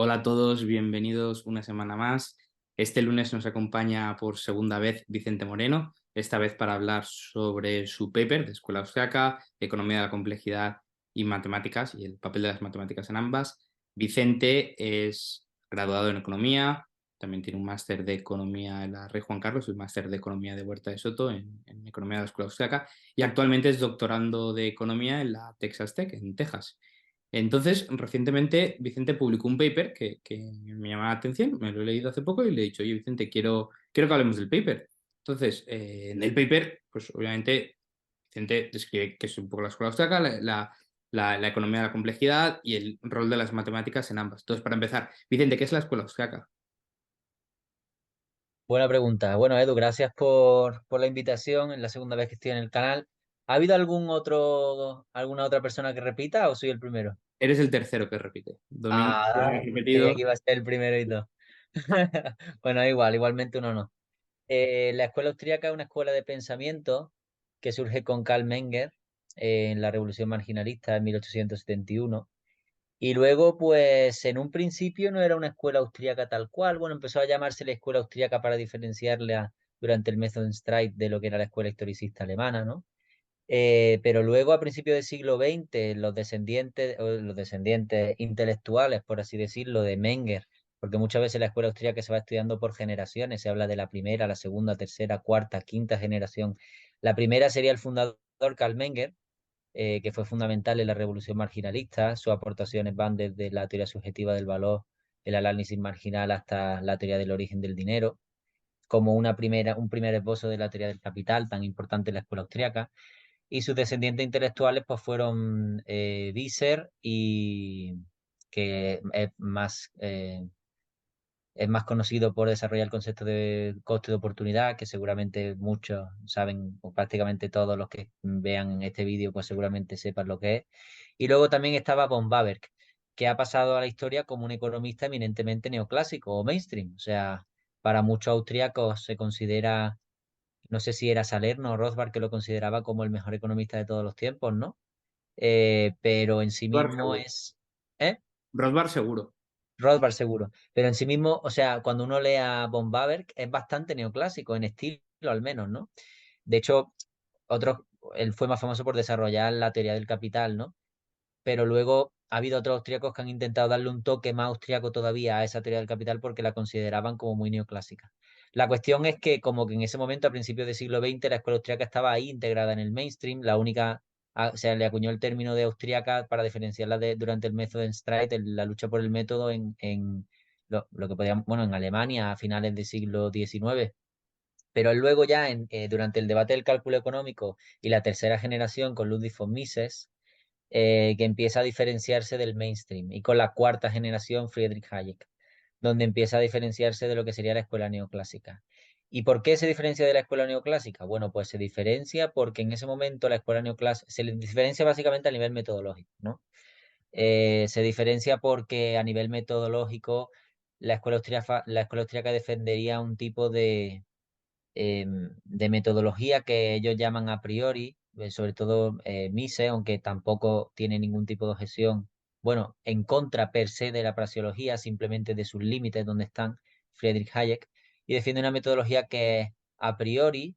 Hola a todos, bienvenidos una semana más. Este lunes nos acompaña por segunda vez Vicente Moreno, esta vez para hablar sobre su paper de Escuela Austriaca, Economía de la Complejidad y Matemáticas y el papel de las matemáticas en ambas. Vicente es graduado en Economía, también tiene un máster de Economía en la Rey Juan Carlos, un máster de Economía de Huerta de Soto en Economía de la Escuela Austriaca y actualmente es doctorando de Economía en la Texas Tech, en Texas. Entonces, recientemente Vicente publicó un paper que me llama la atención, me lo he leído hace poco y le he dicho, oye Vicente, quiero que hablemos del paper. Entonces, en el paper, pues obviamente Vicente describe que es un poco la escuela austríaca, la economía de la complejidad y el rol de las matemáticas en ambas. Entonces, para empezar, Vicente, ¿qué es la escuela austríaca? Buena pregunta. Bueno, Edu, gracias por la invitación. Es la segunda vez que estoy en el canal. ¿Ha habido alguna otra persona que repita o soy el primero? Eres el tercero que repite. Domingo ya ha Creía repetido. que iba a ser el primero y todo. Bueno, igualmente uno no. La escuela austríaca es una escuela de pensamiento que surge con Karl Menger en la Revolución Marginalista en 1871. Y luego, pues, en un principio no era una escuela austríaca tal cual. Bueno, empezó a llamarse la escuela austríaca para diferenciarla durante el Streit de lo que era la escuela historicista alemana, ¿no? Pero luego, a principios del siglo XX, los descendientes intelectuales, por así decirlo, de Menger, porque muchas veces la escuela austríaca se va estudiando por generaciones, se habla de la primera, la segunda, tercera, cuarta, quinta generación. La primera sería el fundador Karl Menger, que fue fundamental en la revolución marginalista. Sus aportaciones van desde la teoría subjetiva del valor, el análisis marginal, hasta la teoría del origen del dinero, como un primer esbozo de la teoría del capital, tan importante en la escuela austríaca. Y sus descendientes intelectuales pues fueron Visser y que es más conocido por desarrollar el concepto de coste de oportunidad, que seguramente muchos saben, o prácticamente todos los que vean este vídeo, pues seguramente sepan lo que es. Y luego también estaba von Bawerk, que ha pasado a la historia como un economista eminentemente neoclásico o mainstream. O sea, para muchos austríacos se considera, no sé si era Salerno o Rothbard que lo consideraba como el mejor economista de todos los tiempos, ¿no? Pero en sí Rothbard mismo seguro. es... ¿Eh? Rothbard seguro. Rothbard seguro. Pero en sí mismo, o sea, cuando uno lee a von Bawerk es bastante neoclásico, en estilo al menos, ¿no? De hecho, otros, él fue más famoso por desarrollar la teoría del capital, ¿no? Pero luego ha habido otros austríacos que han intentado darle un toque más austriaco todavía a esa teoría del capital porque la consideraban como muy neoclásica. La cuestión es que como que en ese momento, a principios del siglo XX, la escuela austríaca estaba ahí integrada en el mainstream, la única, se le acuñó el término de austríaca para diferenciarla durante el método Streit, la lucha por el método en lo que podíamos, bueno, en Alemania a finales del siglo XIX. Pero luego ya durante el debate del cálculo económico y la tercera generación con Ludwig von Mises, que empieza a diferenciarse del mainstream, y con la cuarta generación, Friedrich Hayek, donde empieza a diferenciarse de lo que sería la escuela neoclásica. ¿Y por qué se diferencia de la escuela neoclásica? Bueno, pues se diferencia porque en ese momento la escuela neoclásica se le diferencia básicamente a nivel metodológico, ¿no? Se diferencia porque a nivel metodológico la escuela austríaca defendería un tipo de metodología que ellos llaman a priori, sobre todo Mises, aunque tampoco tiene ningún tipo de objeción, bueno, en contra per se de la praxeología, simplemente de sus límites donde están Friedrich Hayek, y defiende una metodología que es a priori,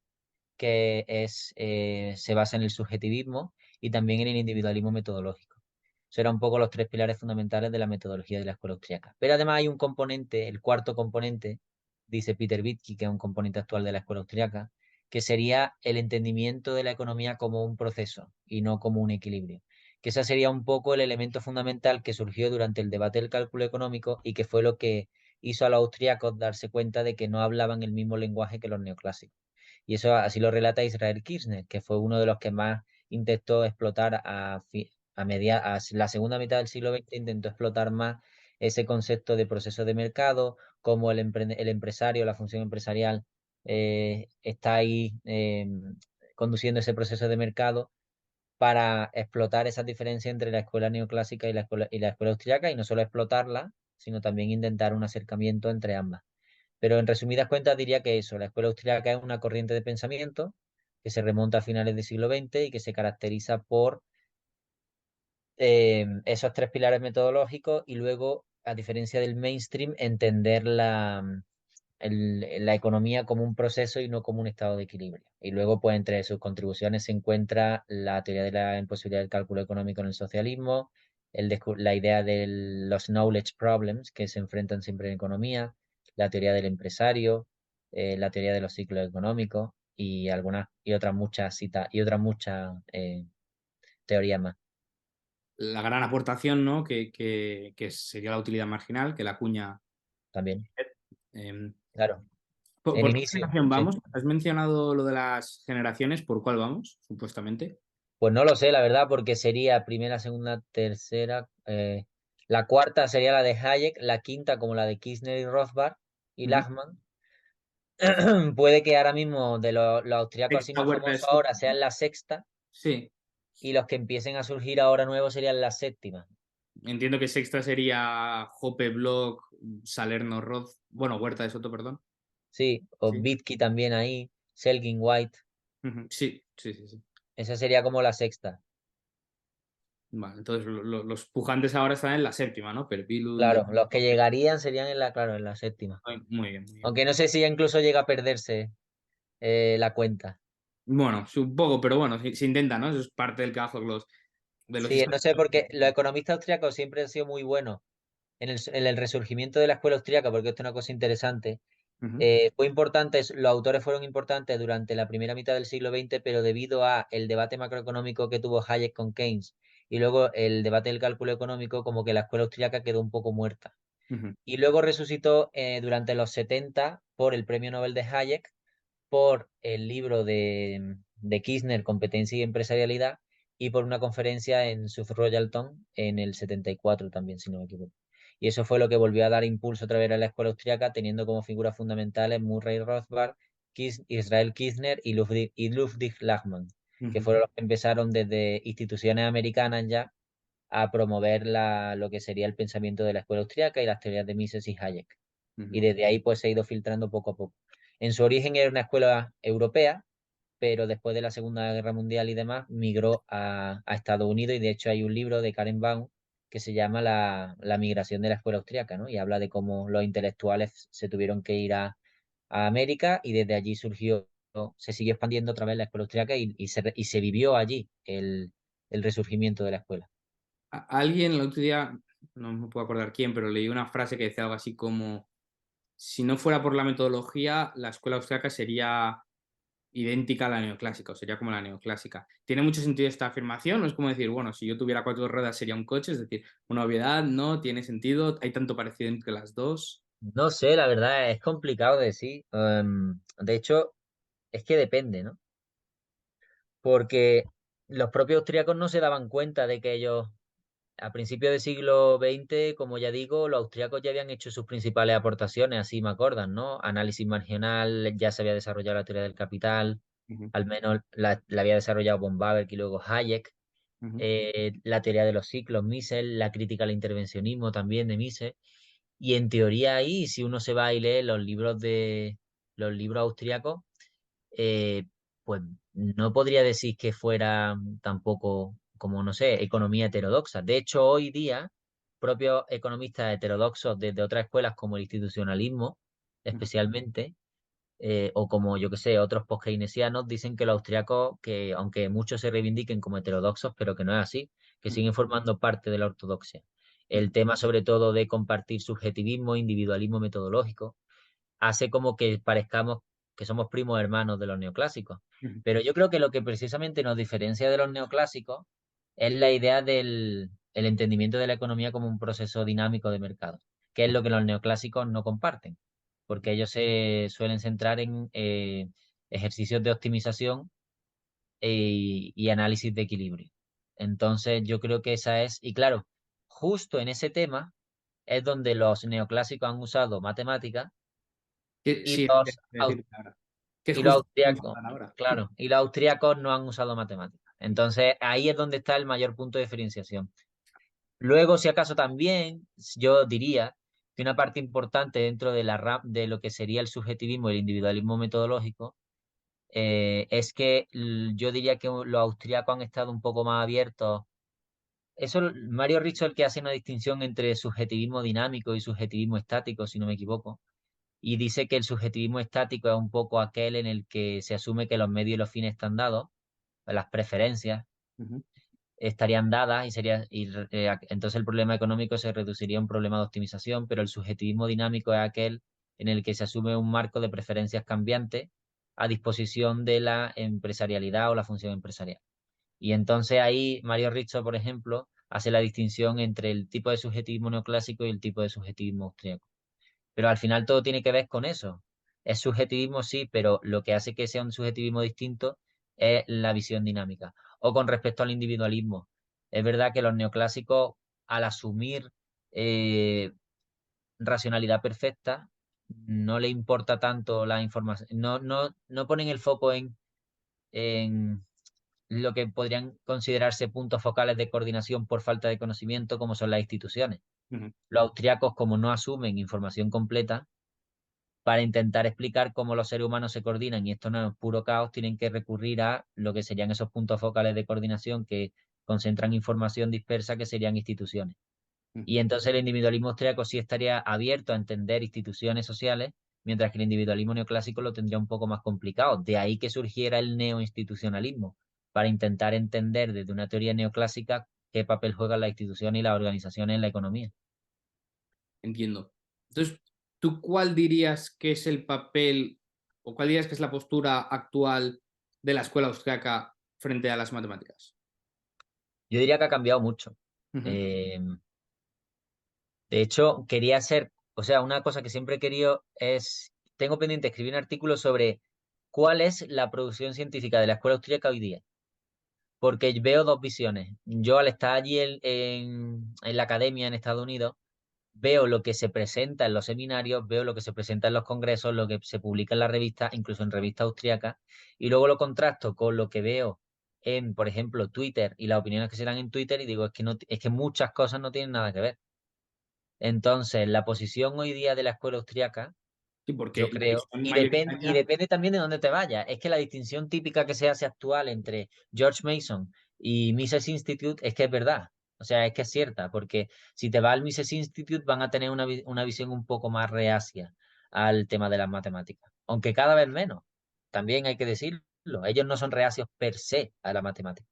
se basa en el subjetivismo y también en el individualismo metodológico. Serán un poco los tres pilares fundamentales de la metodología de la escuela austríaca. Pero además hay un componente, el cuarto componente, dice Peter Wittke, que es un componente actual de la escuela austríaca, que sería el entendimiento de la economía como un proceso y no como un equilibrio. Que ese sería un poco el elemento fundamental que surgió durante el debate del cálculo económico y que fue lo que hizo a los austríacos darse cuenta de que no hablaban el mismo lenguaje que los neoclásicos. Y eso así lo relata Israel Kirchner, que fue uno de los que más intentó explotar a la segunda mitad del siglo XX, intentó explotar más ese concepto de proceso de mercado, cómo el empresario, la función empresarial, está ahí conduciendo ese proceso de mercado para explotar esas diferencias entre la escuela neoclásica y la escuela austriaca, y no solo explotarla, sino también intentar un acercamiento entre ambas. Pero en resumidas cuentas diría que eso, la escuela austriaca es una corriente de pensamiento que se remonta a finales del siglo XX y que se caracteriza por esos tres pilares metodológicos y luego a diferencia del mainstream, entender la economía como un proceso y no como un estado de equilibrio. Y luego, pues, entre sus contribuciones se encuentra la teoría de la imposibilidad del cálculo económico en el socialismo, la idea de los knowledge problems que se enfrentan siempre en economía, la teoría del empresario, la teoría de los ciclos económicos y algunas y otras muchas citas y otras muchas teorías más La gran aportación, ¿no? Que sería la utilidad marginal, que la cuña. también. em, Claro, en ¿Por qué inicio, generación sí. vamos? Has mencionado lo de las generaciones, ¿por cuál vamos, supuestamente? Pues no lo sé, la verdad, porque sería primera, segunda, tercera. La cuarta sería la de Hayek, la quinta como la de Kirchner y Rothbard y Ujú. Lachmann. Puede que ahora mismo de los austriacos así Sexta, más Huerta de famosos Soto, ahora sean la sexta sí. y los que empiecen a surgir ahora nuevos serían la séptima. Entiendo que sexta sería Hoppe, Block, Salerno, Roth, bueno, Huerta de Soto, perdón. Sí, o Sí. Bitki también ahí, Selgin White. Ujú. Sí, sí, sí, sí. Esa sería como la sexta. Vale, entonces los pujantes ahora están en la séptima, ¿no? Perpilun, Claro, los que llegarían serían en la, claro, en la séptima. Muy bien, muy bien. Aunque no sé si ya incluso llega a perderse la cuenta. Bueno, un poco, pero bueno, se intenta, ¿no? Eso es parte del trabajo de los Sí, no sé, históricos. porque los economistas austriacos siempre han sido muy buenos en el resurgimiento de la escuela austriaca, porque esto es una cosa interesante. Ujú, Fue importante, los autores fueron importantes durante la primera mitad del siglo XX, pero debido a el debate macroeconómico que tuvo Hayek con Keynes y luego el debate del cálculo económico, como que la escuela austriaca quedó un poco muerta. ujú, Y luego resucitó durante los 70 por el premio Nobel de Hayek, por el libro de Kirchner, Competencia y Empresarialidad, y por una conferencia en South Royalton en el 74 también, si no me equivoco. Y eso fue lo que volvió a dar impulso otra vez a la escuela austriaca, teniendo como figuras fundamentales Murray Rothbard, Israel Kirchner y Ludwig Lachmann, que ujú, fueron los que empezaron desde instituciones americanas ya a promover lo que sería el pensamiento de la escuela austriaca y las teorías de Mises y Hayek. Y ujú. desde ahí pues se ha ido filtrando poco a poco. En su origen era una escuela europea, pero después de la Segunda Guerra Mundial y demás migró a Estados Unidos y de hecho hay un libro de Karen Baum que se llama la migración de la escuela austriaca, ¿no? Y habla de cómo los intelectuales se tuvieron que ir a América y desde allí surgió, se siguió expandiendo otra vez la escuela austriaca y se vivió allí el resurgimiento de la escuela. Alguien el otro día, no me puedo acordar quién, pero leí una frase que decía algo así como, si no fuera por la metodología, la escuela austriaca sería idéntica a la neoclásica, o sería como la neoclásica. ¿Tiene mucho sentido esta afirmación? ¿O es como decir, bueno, si yo tuviera cuatro ruedas sería un coche? Es decir, una obviedad, no, tiene sentido, hay tanto parecido entre las dos. No sé, la verdad es complicado de decir. De hecho, es que depende, ¿no? Porque los propios austríacos no se daban cuenta de que ellos, a principios del siglo XX, como ya digo, los austríacos ya habían hecho sus principales aportaciones, así me acuerdan, ¿no? Análisis marginal, ya se había desarrollado la teoría del capital, Ujú, al menos la había desarrollado von Baerk y luego Hayek, ujú, la teoría de los ciclos, Mises, la crítica al intervencionismo también de Mises. Y en teoría ahí, si uno se va y lee los libros austríacos, eh, pues no podría decir que fuera tampoco, como no sé, economía heterodoxa. De hecho, hoy día, propios economistas heterodoxos desde otras escuelas como el institucionalismo, ujú, especialmente, o como yo que sé, otros post-keynesianos dicen que los austriacos, que aunque muchos se reivindiquen como heterodoxos, pero que no es así, que ujú, siguen formando parte de la ortodoxia. ujú, El tema sobre todo de compartir subjetivismo, individualismo metodológico, hace como que parezcamos que somos primos hermanos de los neoclásicos. ujú, Pero yo creo que lo que precisamente nos diferencia de los neoclásicos es la idea del el entendimiento de la economía como un proceso dinámico de mercado, que es lo que los neoclásicos no comparten, porque ellos se suelen centrar en ejercicios de optimización y análisis de equilibrio. Entonces yo creo que esa es, y claro, justo en ese tema es donde los neoclásicos han usado matemáticas y Sí, los, aus- decir, claro. Que es y los justo lo que vamos a austriacos, hablar ahora. claro, y los austriacos no han usado matemáticas. Entonces, ahí es donde está el mayor punto de diferenciación. Luego, si acaso también, yo diría que una parte importante dentro de de lo que sería el subjetivismo y el individualismo metodológico es que yo diría que los austriacos han estado un poco más abiertos Mario Rizzo es el que hace una distinción entre subjetivismo dinámico y subjetivismo estático, si no me equivoco, y dice que el subjetivismo estático es un poco aquel en el que se asume que los medios y los fines están dados, las preferencias Ujú, estarían dadas entonces el problema económico se reduciría a un problema de optimización, pero el subjetivismo dinámico es aquel en el que se asume un marco de preferencias cambiantes a disposición de la empresarialidad o la función empresarial. Y entonces ahí Mario Rizzo, por ejemplo, hace la distinción entre el tipo de subjetivismo neoclásico y el tipo de subjetivismo austríaco. Pero al final todo tiene que ver con eso. Es subjetivismo, sí, pero lo que hace que sea un subjetivismo distinto es la visión dinámica. O con respecto al individualismo. Es verdad que los neoclásicos, al asumir eh, racionalidad perfecta, no le importa tanto la información, no ponen el foco en lo que podrían considerarse puntos focales de coordinación por falta de conocimiento, como son las instituciones. ujú. Los austriacos, como no asumen información completa, para intentar explicar cómo los seres humanos se coordinan y esto no es puro caos, tienen que recurrir a lo que serían esos puntos focales de coordinación que concentran información dispersa, que serían instituciones. Ujú. Y entonces el individualismo austríaco sí estaría abierto a entender instituciones sociales, mientras que el individualismo neoclásico lo tendría un poco más complicado. De ahí que surgiera el neoinstitucionalismo, para intentar entender desde una teoría neoclásica qué papel juegan las instituciones y las organizaciones en la economía. Entiendo. Entonces, ¿tú cuál dirías que es el papel o cuál dirías que es la postura actual de la escuela austriaca frente a las matemáticas? Yo diría que ha cambiado mucho. Ujú, Eh, de hecho, quería hacer, o sea, una cosa que siempre he querido es, tengo pendiente escribir un artículo sobre cuál es la producción científica de la escuela austríaca hoy día, porque veo dos visiones. Yo al estar allí en la academia en Estados Unidos, veo lo que se presenta en los seminarios, veo lo que se presenta en los congresos, lo que se publica en la revista, incluso en revistas austríacas, y luego lo contrasto con lo que veo en, por ejemplo, Twitter y las opiniones que se dan en Twitter y digo, es que no, es que muchas cosas no tienen nada que ver. Entonces, la posición hoy día de la escuela austriaca, sí, porque yo la creo, visión y mayoritaria, depende también de dónde te vayas. Es que la distinción típica que se hace actual entre George Mason y Mises Institute es que es verdad. O sea, es que es cierta, porque si te vas al Mises Institute van a tener una visión un poco más reacia al tema de las matemáticas. Aunque cada vez menos, también hay que decirlo. Ellos no son reacios per se a la matemática.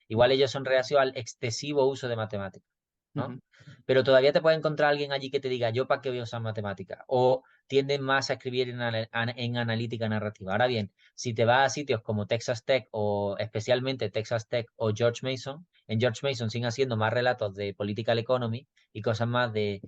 Igual ellos son reacios al excesivo uso de matemáticas, ¿no? ujú, Pero todavía te puede encontrar alguien allí que te diga, yo para qué voy a usar matemáticas. O tienden más a escribir en analítica narrativa. Ahora bien, si te vas a sitios como Texas Tech o especialmente Texas Tech o George Mason, en George Mason siguen haciendo más relatos de political economy y cosas más de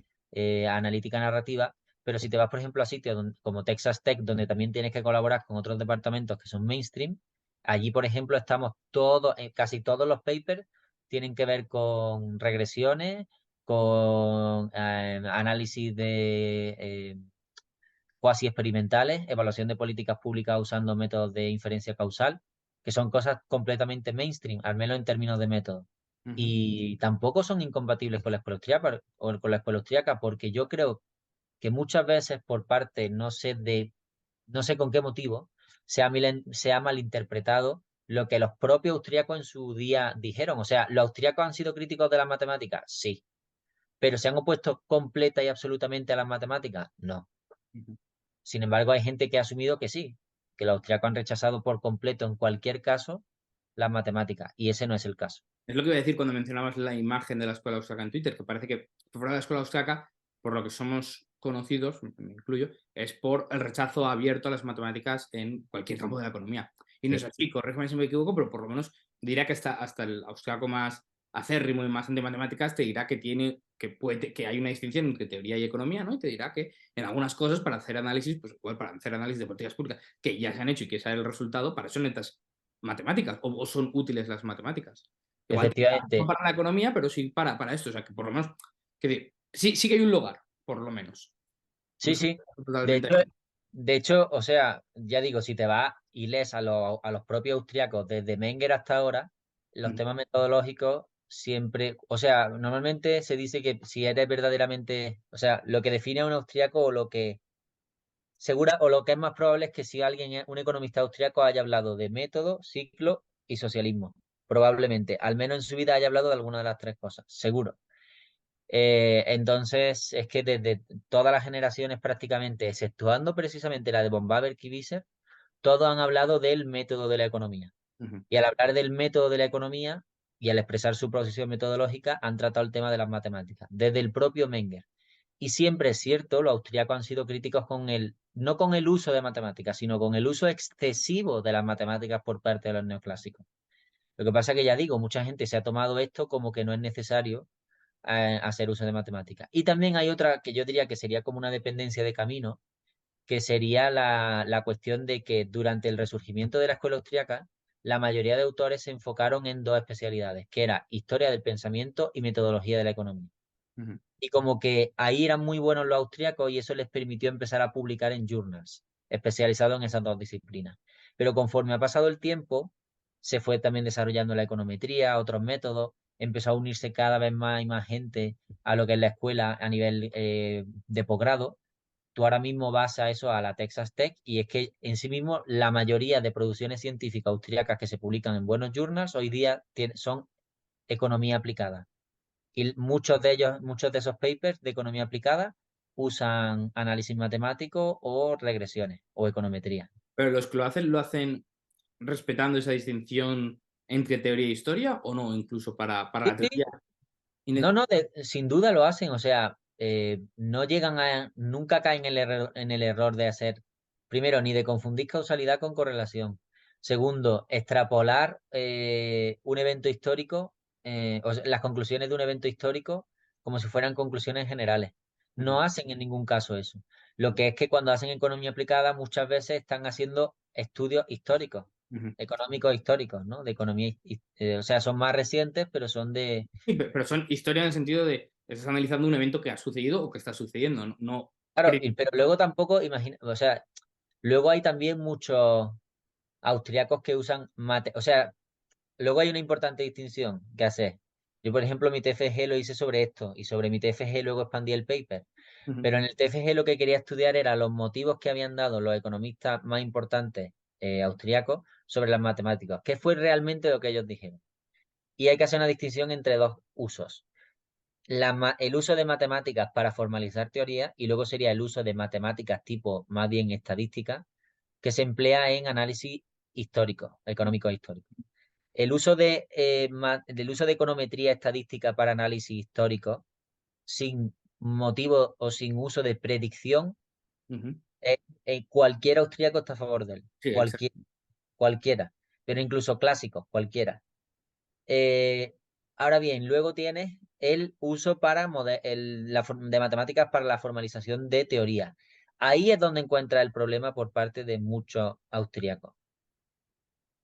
analítica narrativa. Pero si te vas, por ejemplo, a sitios como Texas Tech, donde también tienes que colaborar con otros departamentos que son mainstream, allí, por ejemplo, estamos todos, casi todos los papers tienen que ver con regresiones, con análisis de cuasi experimentales, evaluación de políticas públicas usando métodos de inferencia causal, que son cosas completamente mainstream, al menos en términos de método. ujú. Y tampoco son incompatibles con la escuela austríaca, o con la escuela austríaca, porque yo creo que muchas veces por parte, no sé con qué motivo, se ha malinterpretado lo que los propios austríacos en su día dijeron. O sea, ¿los austríacos han sido críticos de las matemáticas? Sí. ¿Pero se han opuesto completa y absolutamente a las matemáticas? No. Ujú. Sin embargo, hay gente que ha asumido que sí, que los austríacos han rechazado por completo en cualquier caso las matemáticas, y ese no es el caso. Es lo que iba a decir cuando mencionabas la imagen de la escuela austriaca en Twitter, que parece que fuera de la escuela austriaca, por lo que somos conocidos, me incluyo, es por el rechazo abierto a las matemáticas en cualquier campo de la economía. Y no es Sí, así, corrígeme si me equivoco, pero por lo menos diría que hasta el austriaco más acérrimo y más anti-matemáticas te dirá que tiene, que hay una distinción entre teoría y economía, ¿no? Y te dirá que en algunas cosas para hacer análisis, pues igual para hacer análisis de políticas públicas que ya se han hecho y que sale el resultado, para eso necesitas matemáticas o son útiles las matemáticas. Igual no efectivamente. para la economía, pero sí para esto. O sea, que por lo menos, sí, sí que hay un lugar, por lo menos. No Sí, sé, sí. De totalmente. hecho, o sea, ya digo, si te vas y lees a los propios austriacos desde Menger hasta ahora, los Mm. temas metodológicos siempre, o sea, normalmente se dice que si eres verdaderamente, o sea, lo que define a un austriaco o lo que o lo que es más probable es que si alguien es un economista austriaco haya hablado de método, ciclo y socialismo. probablemente. Al menos en su vida haya hablado de alguna de las tres cosas, seguro. Entonces, es que desde todas las generaciones prácticamente, exceptuando precisamente la de von Baber y Visser, todos han hablado del método de la economía. Ujú, Y al hablar del método de la economía y al expresar su posición metodológica, han tratado el tema de las matemáticas, desde el propio Menger. Y siempre es cierto, los austríacos han sido críticos con no con el uso de matemáticas, sino con el uso excesivo de las matemáticas por parte de los neoclásicos. Lo que pasa es que ya digo, mucha gente se ha tomado esto como que no es necesario hacer uso de matemáticas. Y también hay otra que yo diría que sería como una dependencia de camino, que sería la cuestión de que durante el resurgimiento de la escuela austríaca, la mayoría de autores se enfocaron en dos especialidades, que era historia del pensamiento y metodología de la economía. ujú, Y como que ahí eran muy buenos los austríacos y eso les permitió empezar a publicar en journals especializados en esas dos disciplinas. Pero conforme ha pasado el tiempo, se fue también desarrollando la econometría, otros métodos, empezó a unirse cada vez más y más gente a lo que es la escuela a nivel de posgrado. Tú ahora mismo vas a eso, a la Texas Tech, y es que en sí mismo la mayoría de producciones científicas austríacas que se publican en buenos journals hoy día son economía aplicada. Y muchos de ellos, muchos de esos papers de economía aplicada usan análisis matemático o regresiones o econometría. Pero los que lo hacen respetando esa distinción entre teoría e historia o no, incluso para Sí, la sí. teoría. No, no, sin duda lo hacen, o sea, no llegan nunca caen en el error de hacer, primero, ni de confundir causalidad con correlación. Segundo, extrapolar un evento histórico, o sea, las conclusiones de un evento histórico como si fueran conclusiones generales. Ujú, No hacen en ningún caso eso. Lo que es que cuando hacen economía aplicada muchas veces están haciendo estudios históricos, ujú. económicos históricos, ¿no? De economía, o sea, son más recientes, pero son de... Sí, pero son historia en el sentido de estás analizando un evento que ha sucedido o que está sucediendo, no, no Claro, crítica. pero luego tampoco, imagina, o sea, luego hay también muchos austriacos que usan o sea, luego hay una importante distinción que hacer. Yo, por ejemplo, mi TFG lo hice sobre esto y sobre mi TFG luego expandí el paper. Ujú, Pero en el TFG lo que quería estudiar era los motivos que habían dado los economistas más importantes austriacos sobre las matemáticas. ¿Qué fue realmente lo que ellos dijeron? Y hay que hacer una distinción entre dos usos. El uso de matemáticas para formalizar teoría y luego sería el uso de matemáticas tipo más bien estadística que se emplea en análisis histórico, económico e histórico. Del uso de econometría estadística para análisis histórico sin motivo o sin uso de predicción, ujú. eh, cualquier austríaco está a favor de él, Sí, exacto. cualquiera, pero incluso clásicos, cualquiera. Eh, Ahora bien, luego tienes el uso para de matemáticas para la formalización de teoría. Ahí es donde encuentra el problema por parte de muchos austríacos.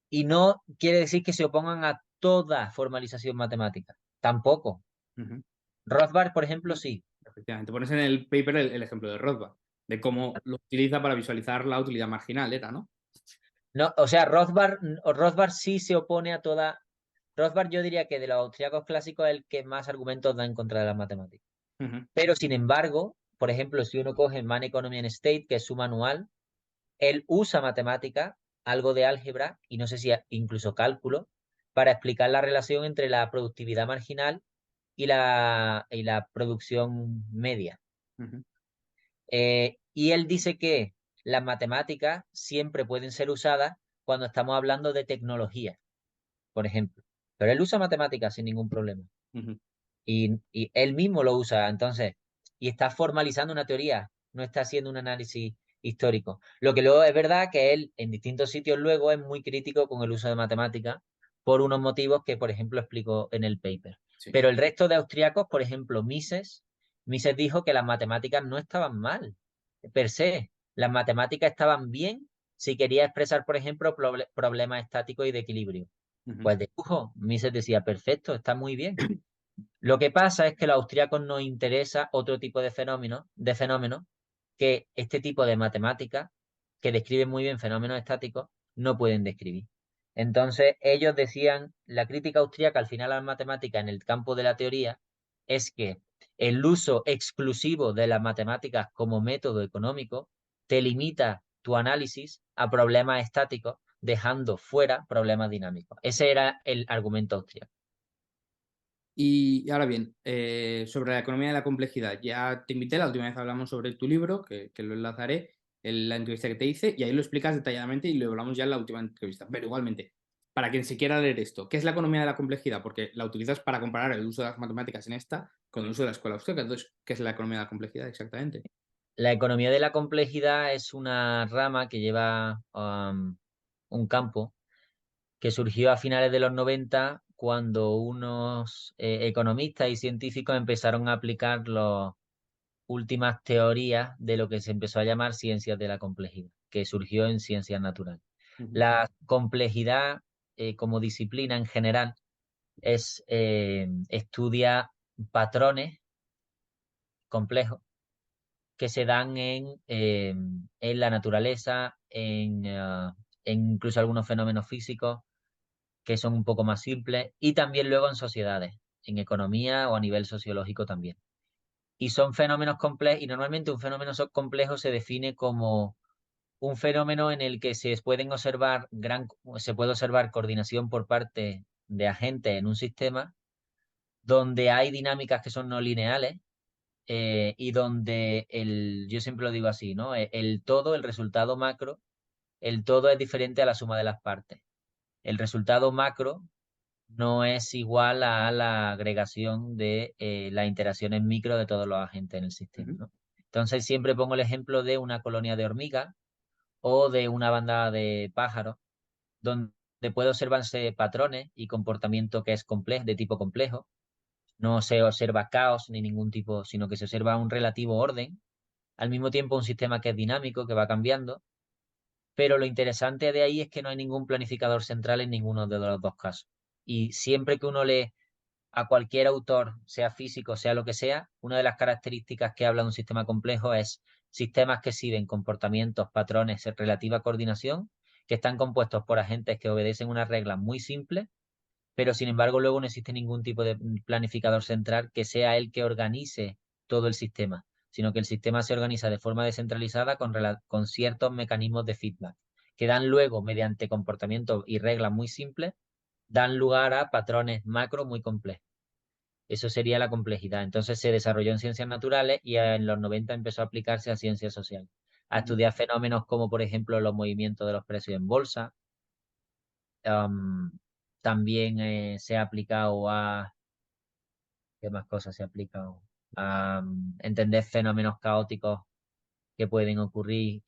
Y no quiere decir que se opongan a toda formalización matemática. Tampoco. Ujú. Rothbard, por ejemplo, sí. Efectivamente. Pones en el paper el ejemplo de Rothbard, de cómo lo utiliza para visualizar la utilidad marginal, era, ¿no? No, o sea, Rothbard sí se opone a toda. Rothbard yo diría que de los austríacos clásicos es el que más argumentos da en contra de las matemáticas. Ujú, Pero sin embargo, por ejemplo, si uno coge Man Economy and State, que es su manual, él usa matemática, algo de álgebra y no sé si incluso cálculo, para explicar la relación entre la productividad marginal y la producción media. ujú, Y él dice que las matemáticas siempre pueden ser usadas cuando estamos hablando de tecnología, por ejemplo. Pero él usa matemáticas sin ningún problema. ujú. Y él mismo lo usa, entonces, y está formalizando una teoría, no está haciendo un análisis histórico. Lo que luego es verdad que él en distintos sitios luego es muy crítico con el uso de matemáticas por unos motivos que, por ejemplo, explico en el paper. Sí. Pero el resto de austriacos, por ejemplo, Mises dijo que las matemáticas no estaban mal, per se. Las matemáticas estaban bien si quería expresar, por ejemplo, problemas estáticos y de equilibrio. Ujú, Pues de lujo, Mises decía, perfecto, está muy bien. Lo que pasa es que a los austríacos nos interesa otro tipo de fenómenos que este tipo de matemáticas, que describen muy bien fenómenos estáticos, no pueden describir. Entonces, ellos decían, la crítica austríaca al final a las matemáticas en el campo de la teoría es que el uso exclusivo de las matemáticas como método económico te limita tu análisis a problemas estáticos dejando fuera problemas dinámicos. Ese era el argumento austríaco. Y ahora bien, sobre la economía de la complejidad, ya te invité, la última vez hablamos sobre tu libro, que lo enlazaré en la entrevista que te hice, y ahí lo explicas detalladamente y lo hablamos ya en la última entrevista. Pero igualmente, para quien se quiera leer esto, ¿qué es la economía de la complejidad? Porque la utilizas para comparar el uso de las matemáticas en esta con el uso de la escuela austríaca. Entonces, ¿qué es la economía de la complejidad exactamente? La economía de la complejidad es una rama que lleva un campo que surgió a finales de los 90 cuando unos economistas y científicos empezaron a aplicar las últimas teorías de lo que se empezó a llamar ciencias de la complejidad, que surgió en ciencias naturales. Ujú, La complejidad como disciplina en general estudia patrones complejos que se dan en la naturaleza, en incluso algunos fenómenos físicos que son un poco más simples, y también luego en sociedades, en economía o a nivel sociológico también. Y son fenómenos complejos, y normalmente un fenómeno complejo se define como un fenómeno en el que se puede observar coordinación por parte de agentes en un sistema donde hay dinámicas que son no lineales y donde yo siempre lo digo así, ¿no? El todo, el resultado macro, el todo es diferente a la suma de las partes. El resultado macro no es igual a la agregación de las interacciones micro de todos los agentes en el sistema, ujú, ¿no? Entonces siempre pongo el ejemplo de una colonia de hormigas o de una banda de pájaros, donde puede observarse patrones y comportamiento que es complejo, de tipo complejo. No se observa caos ni ningún tipo, sino que se observa un relativo orden. Al mismo tiempo, un sistema que es dinámico, que va cambiando. Pero lo interesante de ahí es que no hay ningún planificador central en ninguno de los dos casos. Y siempre que uno lee a cualquier autor, sea físico, sea lo que sea, una de las características que habla de un sistema complejo es sistemas que siguen comportamientos, patrones, relativa coordinación, que están compuestos por agentes que obedecen unas reglas muy simples, pero sin embargo luego no existe ningún tipo de planificador central que sea el que organice todo el sistema, sino que el sistema se organiza de forma descentralizada con ciertos mecanismos de feedback, que dan luego, mediante comportamientos y reglas muy simples, dan lugar a patrones macro muy complejos. Eso sería la complejidad. Entonces se desarrolló en ciencias naturales y en los 90 empezó a aplicarse a ciencias sociales, a ujú, estudiar fenómenos como, por ejemplo, los movimientos de los precios en bolsa. Am, También se ha aplicado a, ¿qué más cosas se ha aplicado? A entender fenómenos caóticos que pueden ocurrir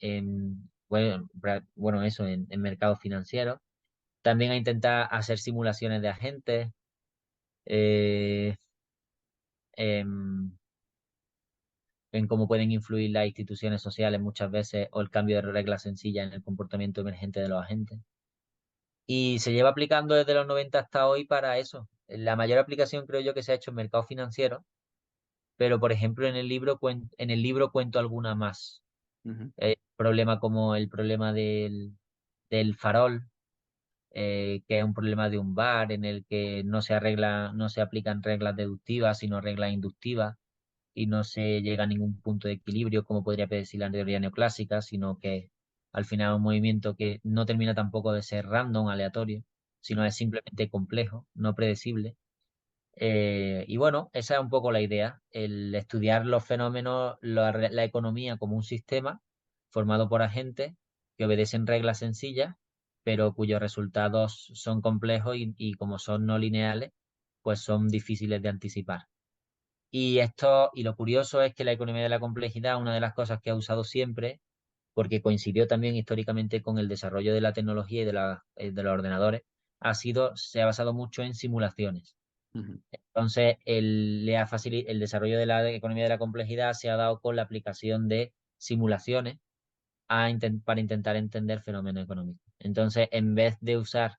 bueno, eso, en mercados financieros. También a intentar hacer simulaciones de agentes. eh, em, en cómo pueden influir las instituciones sociales muchas veces o el cambio de reglas sencillas en el comportamiento emergente de los agentes. Y se lleva aplicando desde los 90 hasta hoy para eso. La mayor aplicación creo yo que se ha hecho en mercado financiero, pero por ejemplo en el libro cuento alguna más. ujú, Problema como el problema del farol, que es un problema de un bar en el que no se aplican reglas deductivas, sino reglas inductivas y no se llega a ningún punto de equilibrio, como podría predecir la teoría neoclásica, sino que al final es un movimiento que no termina tampoco de ser random, aleatorio, sino es simplemente complejo, no predecible. Y bueno, esa es un poco la idea, el estudiar los fenómenos, la economía como un sistema formado por agentes que obedecen reglas sencillas, pero cuyos resultados son complejos y como son no lineales, pues son difíciles de anticipar. Y lo curioso es que la economía de la complejidad, una de las cosas que ha usado siempre, porque coincidió también históricamente con el desarrollo de la tecnología y de los ordenadores, se ha basado mucho en simulaciones. ujú, Entonces, el desarrollo de la economía de la complejidad se ha dado con la aplicación de simulaciones para intentar entender fenómenos económicos. Entonces, en vez de usar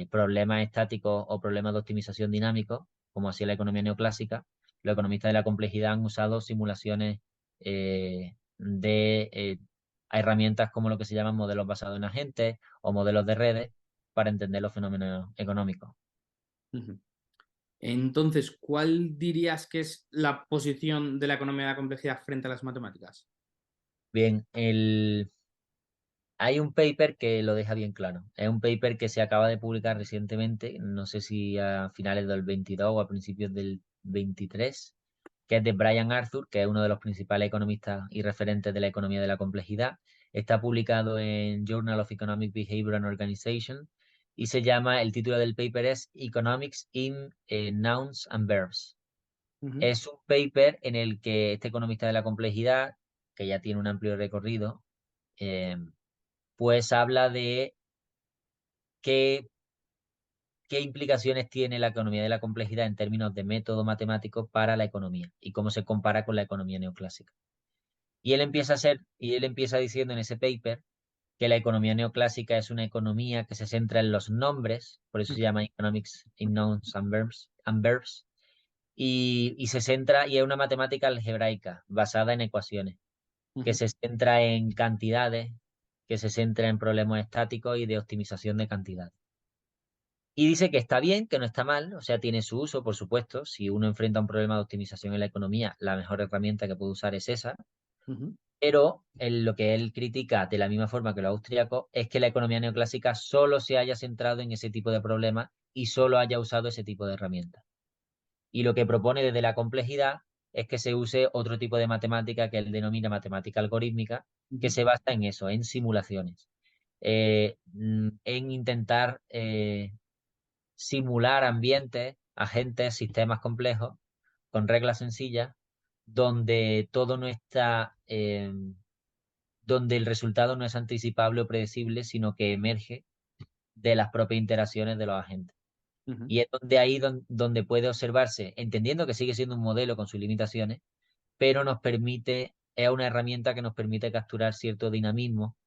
problemas estáticos o problemas de optimización dinámicos, como hacía la economía neoclásica, los economistas de la complejidad han usado simulaciones de herramientas como lo que se llaman modelos basados en agentes o modelos de redes para entender los fenómenos económicos. ujú. Entonces, ¿cuál dirías que es la posición de la economía de la complejidad frente a las matemáticas? Bien, Hay un paper que lo deja bien claro. Es un paper que se acaba de publicar recientemente, no sé si a finales del 22 o a principios del 23, que es de Brian Arthur, que es uno de los principales economistas y referentes de la economía de la complejidad. Está publicado en Journal of Economic Behavior and Organization y se llama, el título del paper es Economics in Nouns and Verbs. Ujú, Es un paper en el que este economista de la complejidad, que ya tiene un amplio recorrido, eh, pues habla de qué, qué implicaciones tiene la economía de la complejidad en términos de método matemático para la economía y cómo se compara con la economía neoclásica. Y él empieza diciendo en ese paper que la economía neoclásica es una economía que se centra en los nombres, por eso se ujú, llama Economics in Nouns and Verbs, y se centra, y es una matemática algebraica basada en ecuaciones, que ujú, se centra en cantidades, que se centra en problemas estáticos y de optimización de cantidad. Y dice que está bien, que no está mal, o sea, tiene su uso, por supuesto. Si uno enfrenta un problema de optimización en la economía, la mejor herramienta que puede usar es esa. ujú, Pero lo que él critica, de la misma forma que los austríacos, es que la economía neoclásica solo se haya centrado en ese tipo de problemas y solo haya usado ese tipo de herramientas. Y lo que propone desde la complejidad es que se use otro tipo de matemática que él denomina matemática algorítmica, que ujú, se basa en eso, en simulaciones, en intentar simular ambientes, agentes, sistemas complejos con reglas sencillas, donde todo no está, donde el resultado no es anticipable o predecible, sino que emerge de las propias interacciones de los agentes. ujú, Y es donde ahí donde puede observarse, entendiendo que sigue siendo un modelo con sus limitaciones, pero nos permite, es una herramienta que nos permite capturar cierto dinamismo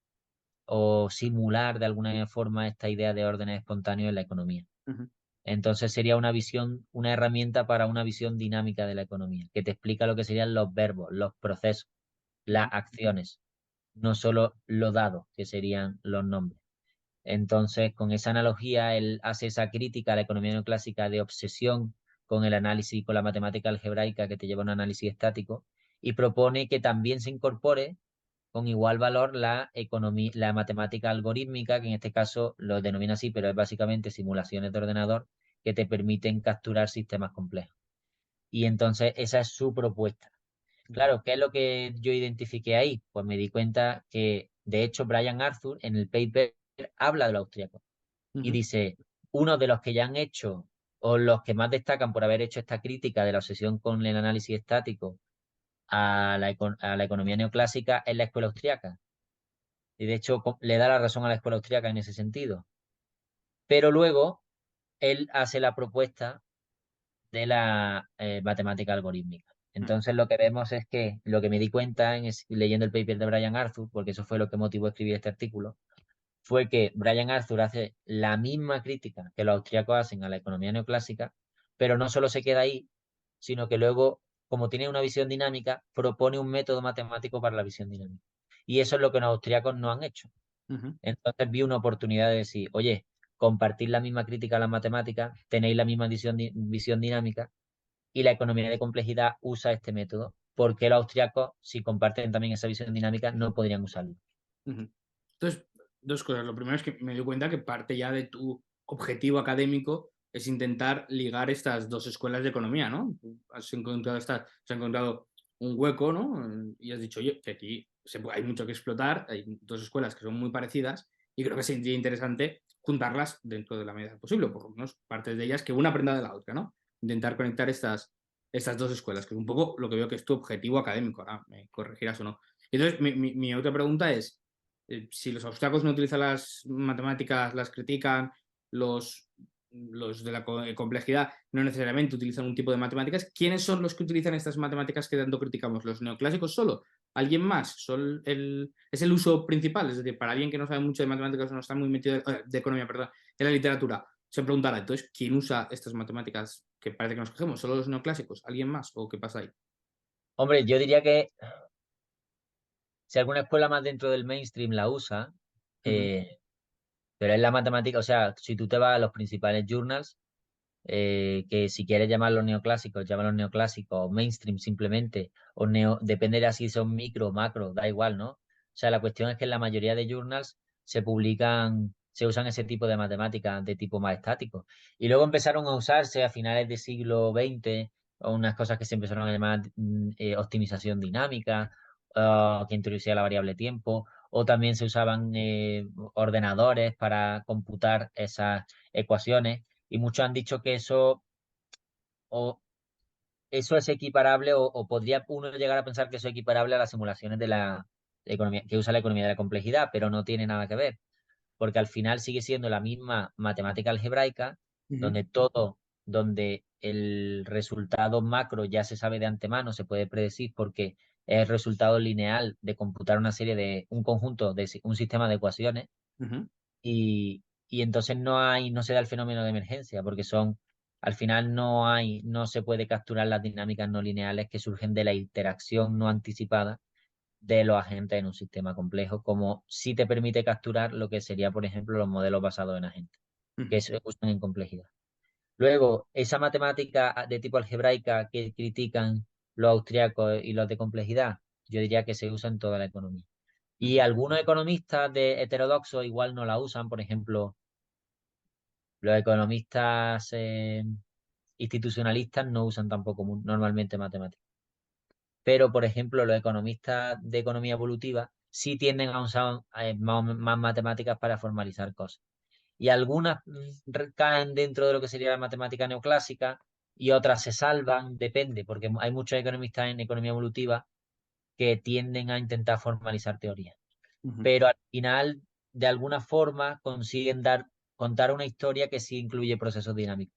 o simular de alguna forma esta idea de órdenes espontáneos en la economía. ujú, Entonces sería una visión, una herramienta para una visión dinámica de la economía, que te explica lo que serían los verbos, los procesos, las ujú, acciones, no solo los dados, que serían los nombres. Entonces, con esa analogía, él hace esa crítica a la economía neoclásica de obsesión con el análisis, con la matemática algebraica que te lleva a un análisis estático, y propone que también se incorpore con igual valor la economía, la matemática algorítmica, que en este caso lo denomina así, pero es básicamente simulaciones de ordenador que te permiten capturar sistemas complejos. Y entonces esa es su propuesta. ujú, Claro, ¿qué es lo que yo identifiqué ahí? Pues me di cuenta que, de hecho, Brian Arthur en el paper habla de los austríacos y ujú, dice, uno de los que ya han hecho o los que más destacan por haber hecho esta crítica de la obsesión con el análisis estático a la economía neoclásica es la escuela austríaca. Y de hecho le da la razón a la escuela austríaca en ese sentido. Pero luego él hace la propuesta de la matemática algorítmica. ujú, Entonces lo que vemos es que lo que me di cuenta leyendo el paper de Brian Arthur, porque eso fue lo que motivó a escribir este artículo, fue que Brian Arthur hace la misma crítica que los austríacos hacen a la economía neoclásica, pero no solo se queda ahí, sino que luego, como tiene una visión dinámica, propone un método matemático para la visión dinámica. Y eso es lo que los austríacos no han hecho. ujú, Entonces vi una oportunidad de decir, oye, compartís la misma crítica a las matemáticas, tenéis la misma visión dinámica y la economía de complejidad usa este método. ¿Por qué los austriacos, si comparten también esa visión dinámica, no podrían usarlo? ujú. Entonces, dos cosas. Lo primero es que me doy cuenta que parte ya de tu objetivo académico es intentar ligar estas dos escuelas de economía, ¿no? Tú has encontrado un hueco, ¿no? Y has dicho, oye, que aquí hay mucho que explotar, hay dos escuelas que son muy parecidas y creo que sería interesante juntarlas dentro de la medida posible, por lo menos partes de ellas que una aprenda de la otra, ¿no? Intentar conectar estas dos escuelas, que es un poco lo que veo que es tu objetivo académico, ahora me corregirás o no. Entonces, mi otra pregunta es, si los austriacos no utilizan las matemáticas, las critican, los de la complejidad no necesariamente utilizan un tipo de matemáticas, ¿quiénes son los que utilizan estas matemáticas que tanto criticamos? ¿Los neoclásicos solo? ¿Alguien más? ¿Es el uso principal? Es decir, para alguien que no sabe mucho de matemáticas o no está muy metido de economía, perdón, en la literatura, se preguntará, entonces, ¿quién usa estas matemáticas que parece que nos cogemos? ¿Solo los neoclásicos? ¿Alguien más? ¿O qué pasa ahí? Hombre, yo diría que si alguna escuela más dentro del mainstream la usa, Ujú, eh, pero es la matemática, o sea, si tú te vas a los principales journals, que si quieres llamarlos neoclásicos, llámalos neoclásicos, o mainstream simplemente, o neo, depende de si son micro o macro, da igual, ¿no? O sea, la cuestión es que en la mayoría de journals se usan ese tipo de matemáticas de tipo más estático. Y luego empezaron a usarse a finales del siglo XX unas cosas que se empezaron a llamar optimización dinámica, que introducía la variable tiempo, o también se usaban ordenadores para computar esas ecuaciones. Y muchos han dicho que o eso es equiparable o podría uno llegar a pensar que eso es equiparable a las simulaciones de la economía, que usa la economía de la complejidad, pero no tiene nada que ver, porque al final sigue siendo la misma matemática algebraica, Ujú, donde donde el resultado macro ya se sabe de antemano, se puede predecir porque es el resultado lineal de computar un conjunto un sistema de ecuaciones ujú, y entonces no se da el fenómeno de emergencia, porque al final no se puede capturar las dinámicas no lineales que surgen de la interacción no anticipada de los agentes en un sistema complejo, como si te permite capturar lo que sería, por ejemplo, los modelos basados en agentes, que ujú, se usan en complejidad. Luego, esa matemática de tipo algebraica que critican los austriacos y los de complejidad, yo diría que se usa en toda la economía. Y ujú, algunos economistas de heterodoxos igual no la usan, por ejemplo, los economistas institucionalistas no usan tampoco normalmente matemáticas. Pero, por ejemplo, los economistas de economía evolutiva sí tienden a usar más matemáticas para formalizar cosas. Y algunas caen dentro de lo que sería la matemática neoclásica y otras se salvan, depende, porque hay muchos economistas en economía evolutiva que tienden a intentar formalizar teorías. ujú, Pero al final, de alguna forma, contar una historia que sí incluye procesos dinámicos.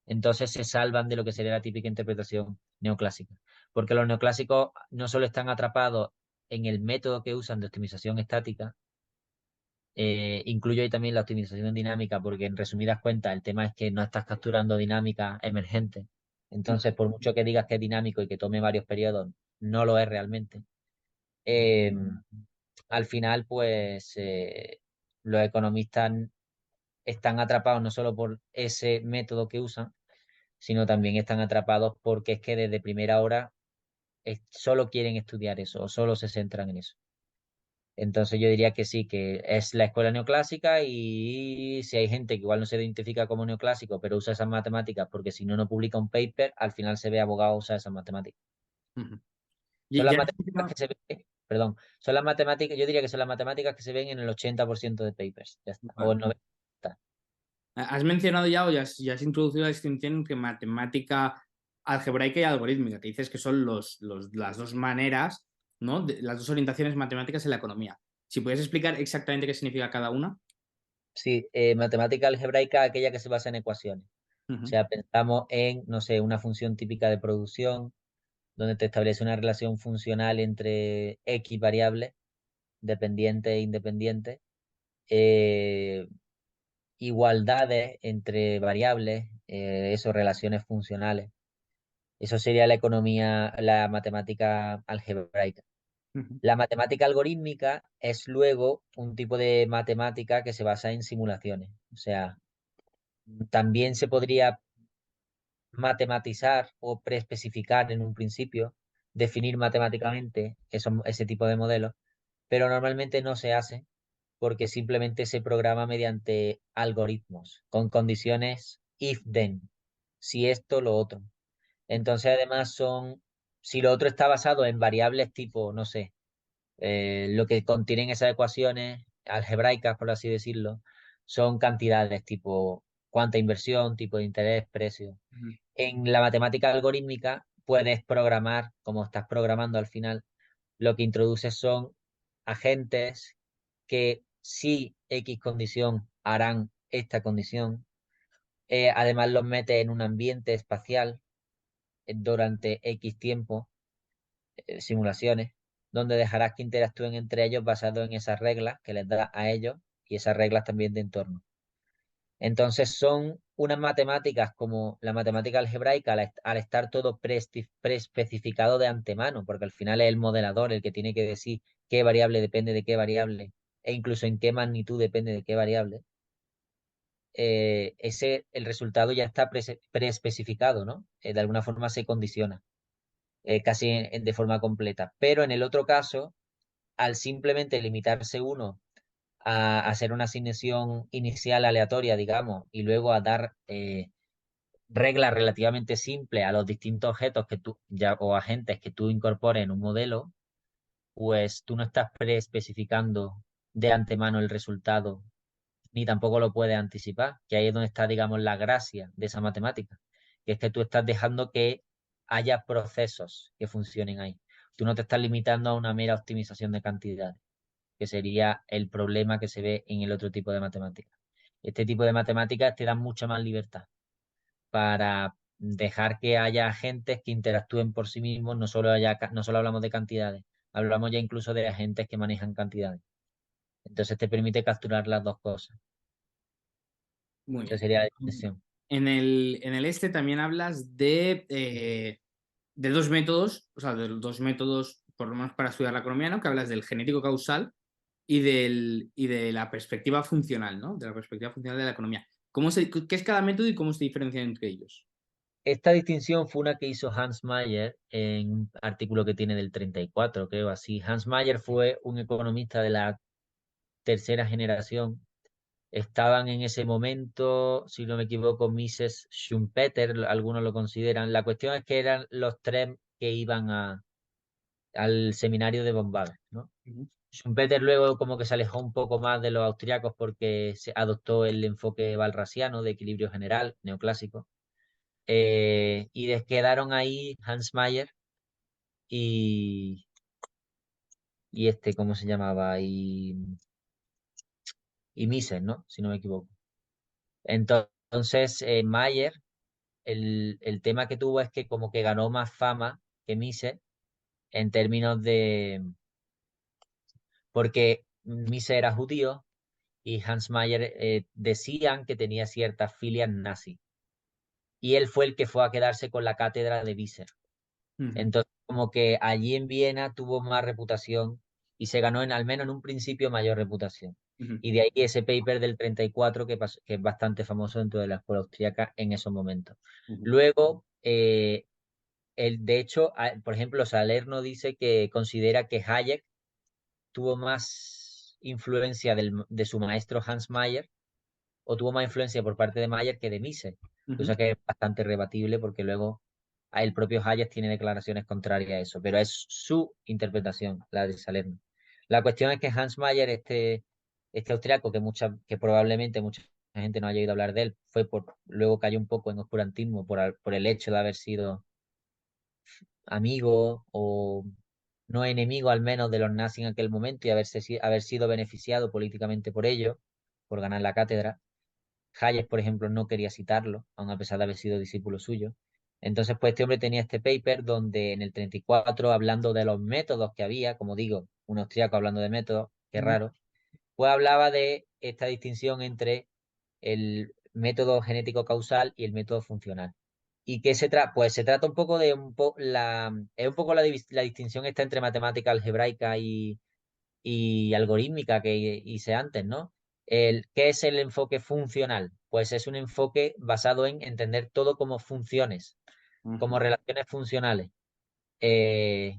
Entonces se salvan de lo que sería la típica interpretación neoclásica. Porque los neoclásicos no solo están atrapados en el método que usan de optimización estática, incluyo ahí también la optimización dinámica, porque en resumidas cuentas el tema es que no estás capturando dinámica emergente. Entonces, por mucho que digas que es dinámico y que tome varios periodos, no lo es realmente. Eh, Al final, pues los economistas están atrapados no solo por ese método que usan, sino también están atrapados porque es que desde primera hora solo quieren estudiar eso o solo se centran en eso. Entonces yo diría que sí, que es la escuela neoclásica y si hay gente que igual no se identifica como neoclásico, pero usa esas matemáticas porque si no, no publica un paper, al final se ve abogado a usar esas matemáticas. ujú. Son Y las ya matemáticas que se ven, perdón, son las matemáticas, yo diría que son las matemáticas que se ven en el 80% de papers, ya está, o vale. el 90%. Has mencionado ya o ya has introducido la distinción entre matemática algebraica y algorítmica, que dices que son las dos maneras, ¿no? Las dos orientaciones matemáticas en la economía. Si puedes explicar exactamente qué significa cada una. Sí, matemática algebraica, aquella que se basa en ecuaciones. O Ujú, sea, pensamos en, no sé, una función típica de producción, donde te establece una relación funcional entre X variables, dependientes e independientes, eh, igualdades entre variables, eso, relaciones funcionales. Eso sería la economía, la matemática algebraica. ujú, La matemática algorítmica es luego un tipo de matemática que se basa en simulaciones. O sea, también se podría matematizar o preespecificar en un principio, definir matemáticamente ese tipo de modelos, pero normalmente no se hace porque simplemente se programa mediante algoritmos con condiciones if-then, si esto, lo otro. Entonces, además si lo otro está basado en variables tipo, no sé, lo que contienen esas ecuaciones algebraicas, por así decirlo, son cantidades tipo cuánta inversión, tipo de interés, precio. ujú, En la matemática algorítmica puedes programar, como estás programando al final, lo que introduces son agentes que si X condición harán esta condición. Además los metes en un ambiente espacial durante X tiempo, simulaciones, donde dejarás que interactúen entre ellos basado en esas reglas que les da a ellos y esas reglas también de entorno. Entonces son unas matemáticas como la matemática algebraica al estar todo preespecificado de antemano, porque al final es el modelador el que tiene que decir qué variable depende de qué variable e incluso en qué magnitud depende de qué variable. El resultado ya está preespecificado, ¿no? De alguna forma se condiciona, casi de forma completa. Pero en el otro caso, al simplemente limitarse uno a hacer una asignación inicial aleatoria, digamos, y luego a dar reglas relativamente simples a los distintos objetos que tú ya o agentes que tú incorpores en un modelo, pues tú no estás preespecificando de antemano el resultado, ni tampoco lo puedes anticipar, que ahí es donde está, digamos, la gracia de esa matemática, que es que tú estás dejando que haya procesos que funcionen ahí. Tú no te estás limitando a una mera optimización de cantidades, que sería el problema que se ve en el otro tipo de matemáticas. Este tipo de matemáticas te dan mucha más libertad para dejar que haya agentes que interactúen por sí mismos, no solo hablamos de cantidades, hablamos ya incluso de agentes que manejan cantidades. Entonces te permite capturar las dos cosas. Muy Esa bien. sería la definición. En el este también hablas de dos métodos, o sea, de dos métodos, por lo menos para estudiar la economía, ¿no? Que hablas del genético causal y de la perspectiva funcional, ¿no? De la perspectiva funcional de la economía. ¿Qué es cada método y cómo se diferencian entre ellos? Esta distinción fue una que hizo Hans Mayer en un artículo que tiene del 34, creo así. Hans Mayer fue un economista de la tercera generación. Estaban en ese momento, si no me equivoco, Mises Schumpeter, algunos lo consideran. La cuestión es que eran los tres que iban al seminario de Von Wagner, ¿no? Ujú. Schumpeter luego como que se alejó un poco más de los austriacos porque se adoptó el enfoque walrasiano de equilibrio general, neoclásico. Y quedaron ahí Hans Mayer y, y este, ¿cómo se llamaba? Y Mises, ¿no? Si no me equivoco. Entonces, Mayer, el tema que tuvo es que como que ganó más fama que Mises en términos de, porque Mises era judío y Hans Mayer decían que tenía ciertas filias nazis. Y él fue el que fue a quedarse con la cátedra de Visser. Ujú, Entonces, como que allí en Viena tuvo más reputación y se ganó al menos en un principio mayor reputación. ujú, Y de ahí ese paper del 34 que es bastante famoso dentro de la escuela austríaca en esos momentos. ujú, Luego, de hecho, por ejemplo, Salerno dice que considera que Hayek tuvo más influencia de su maestro Hans Mayer o tuvo más influencia por parte de Mayer que de Mises, ujú, cosa que es bastante rebatible porque luego el propio Hayek tiene declaraciones contrarias a eso, pero es su interpretación, la de Salerno. La cuestión es que Hans Mayer, este austriaco que probablemente mucha gente no haya oído hablar de él, luego cayó un poco en oscurantismo por el hecho de haber sido amigo o no enemigo al menos de los nazis en aquel momento y haber sido beneficiado políticamente por ello, por ganar la cátedra. Hayek, por ejemplo, no quería citarlo, aun a pesar de haber sido discípulo suyo. Entonces, pues este hombre tenía este paper donde en el 34, hablando de los métodos que había, como digo, un austríaco hablando de métodos, qué ujú. raro, pues hablaba de esta distinción entre el método genético causal y el método funcional. ¿Y qué se trata? Pues se trata un poco de es un poco la distinción esta entre matemática algebraica y algorítmica que hice antes, ¿no? ¿Qué es el enfoque funcional? Pues es un enfoque basado en entender todo como funciones, como Ujú, relaciones funcionales. Eh,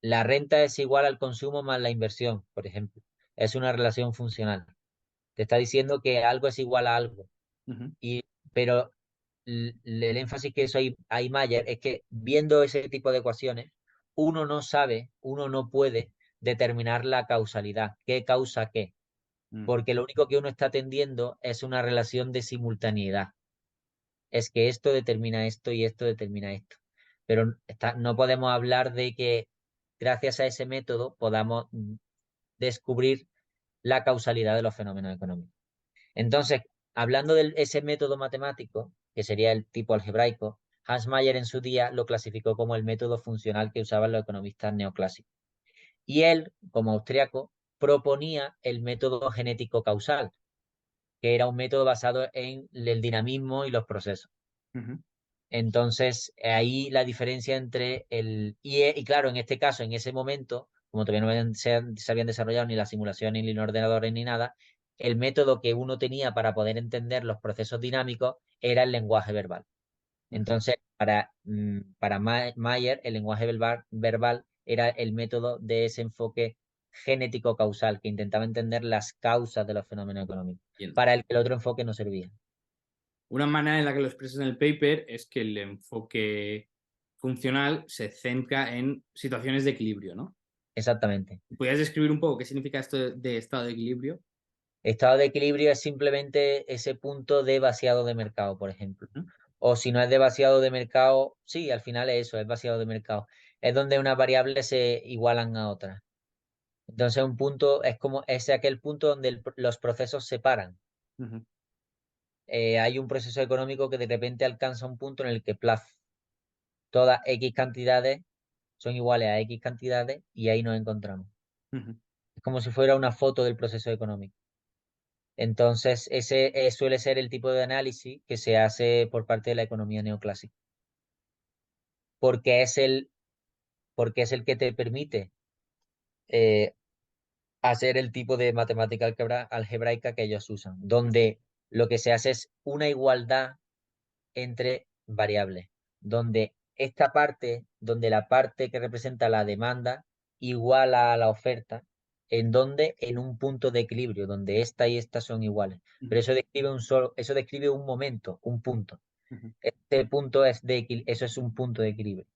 la renta es igual al consumo más la inversión, por ejemplo. Es una relación funcional. Te está diciendo que algo es igual a algo. ujú, Pero el énfasis que hay Mayer es que viendo ese tipo de ecuaciones, uno no sabe, uno no puede determinar la causalidad, qué causa qué, ujú, porque lo único que uno está atendiendo es una relación de simultaneidad. Es que esto determina esto y esto determina esto. Pero no podemos hablar de que gracias a ese método podamos descubrir la causalidad de los fenómenos económicos. Entonces, hablando de ese método matemático, que sería el tipo algebraico, Hans Mayer en su día lo clasificó como el método funcional que usaban los economistas neoclásicos. Y él, como austriaco, proponía el método genético causal, que era un método basado en el dinamismo y los procesos. ujú, Entonces, ahí la diferencia entre y claro, en este caso, en ese momento, como todavía se habían desarrollado ni las simulaciones, ni los ordenadores, ni nada, el método que uno tenía para poder entender los procesos dinámicos era el lenguaje verbal. ujú. Entonces, para Mayer, el lenguaje verbal era el método de ese enfoque genético-causal, que intentaba entender las causas de los fenómenos económicos, Entiendo. para el que el otro enfoque no servía. Una manera en la que lo expresas en el paper es que el enfoque funcional se centra en situaciones de equilibrio, ¿no? Exactamente. ¿Podrías describir un poco qué significa esto de estado de equilibrio? Estado de equilibrio es simplemente ese punto de vaciado de mercado, por ejemplo. Ujú, O si no es de vaciado de mercado, sí, al final es eso, es vaciado de mercado. Es donde unas variables se igualan a otras. Entonces un punto es aquel punto donde los procesos se paran. ujú, Hay un proceso económico que de repente alcanza un punto en el que plaf, todas X cantidades son iguales a X cantidades y ahí nos encontramos. ujú. Es como si fuera una foto del proceso económico. Entonces, ese suele ser el tipo de análisis que se hace por parte de la economía neoclásica, porque es el, porque es el que te permite eh, hacer el tipo de matemática algebraica que ellos usan, donde lo que se hace es una igualdad entre variables, donde donde la parte que representa la demanda iguala a la oferta, en un punto de equilibrio, donde esta y esta son iguales. Pero Ujú, eso describe un momento, un punto. ujú. Este punto es eso es un punto de equilibrio.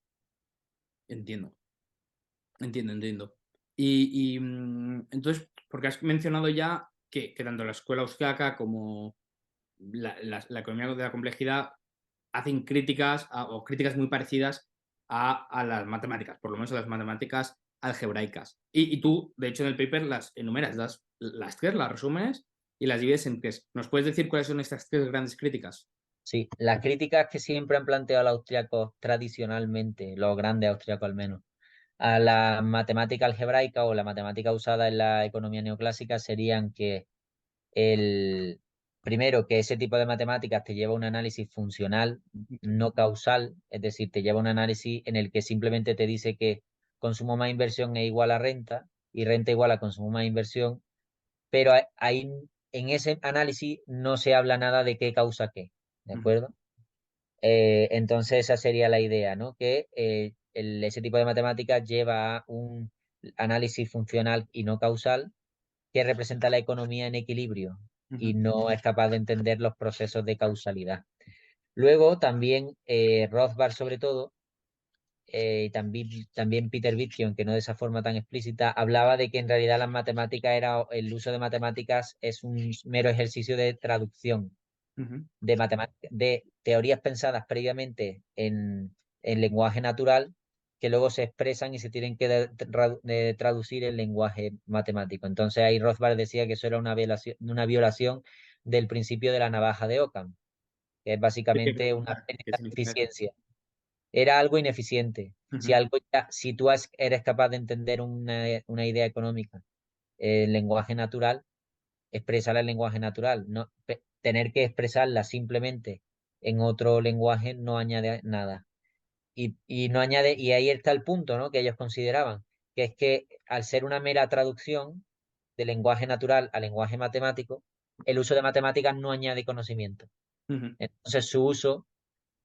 Entiendo, entiendo. Y entonces, porque has mencionado ya que tanto la escuela austriaca como la economía de la complejidad hacen críticas o críticas muy parecidas a las matemáticas, por lo menos a las matemáticas algebraicas. Y tú, de hecho, en el paper las enumeras, las tres, las resumes y las divides en tres. ¿Nos puedes decir cuáles son estas tres grandes críticas? Sí, las críticas que siempre han planteado los austriacos tradicionalmente, los grandes austriacos al menos, a la matemática algebraica o la matemática usada en la economía neoclásica serían que el primero, que ese tipo de matemáticas te lleva a un análisis funcional, no causal, es decir, te lleva a un análisis en el que simplemente te dice que consumo más inversión es igual a renta y renta igual a consumo más inversión, pero ahí en ese análisis no se habla nada de qué causa qué, ¿de Ujú, acuerdo? Entonces esa sería la idea, ¿no? Que ese tipo de matemáticas lleva a un análisis funcional y no causal que representa la economía en equilibrio y ujú, no es capaz de entender los procesos de causalidad. Luego también Rothbard sobre todo, y también Peter Witt, aunque no de esa forma tan explícita, hablaba de que en realidad las matemáticas el uso de matemáticas es un mero ejercicio de traducción ujú, de teorías pensadas previamente en lenguaje natural que luego se expresan y se tienen que de traducir en lenguaje matemático. Entonces ahí Rothbard decía que eso era una violación del principio de la navaja de Occam, que es Te quería básicamente una preguntar qué pérdida de significa eso. eficiencia. Era algo ineficiente. Si, Ujú, algo si tú eres capaz de entender una idea económica en lenguaje natural, expresarla en lenguaje natural. No, tener que expresarla simplemente en otro lenguaje no añade nada. Y no añade, y ahí está el punto, ¿no? Que ellos consideraban, que es que al ser una mera traducción de lenguaje natural a lenguaje matemático, el uso de matemáticas no añade conocimiento. ujú. Entonces su uso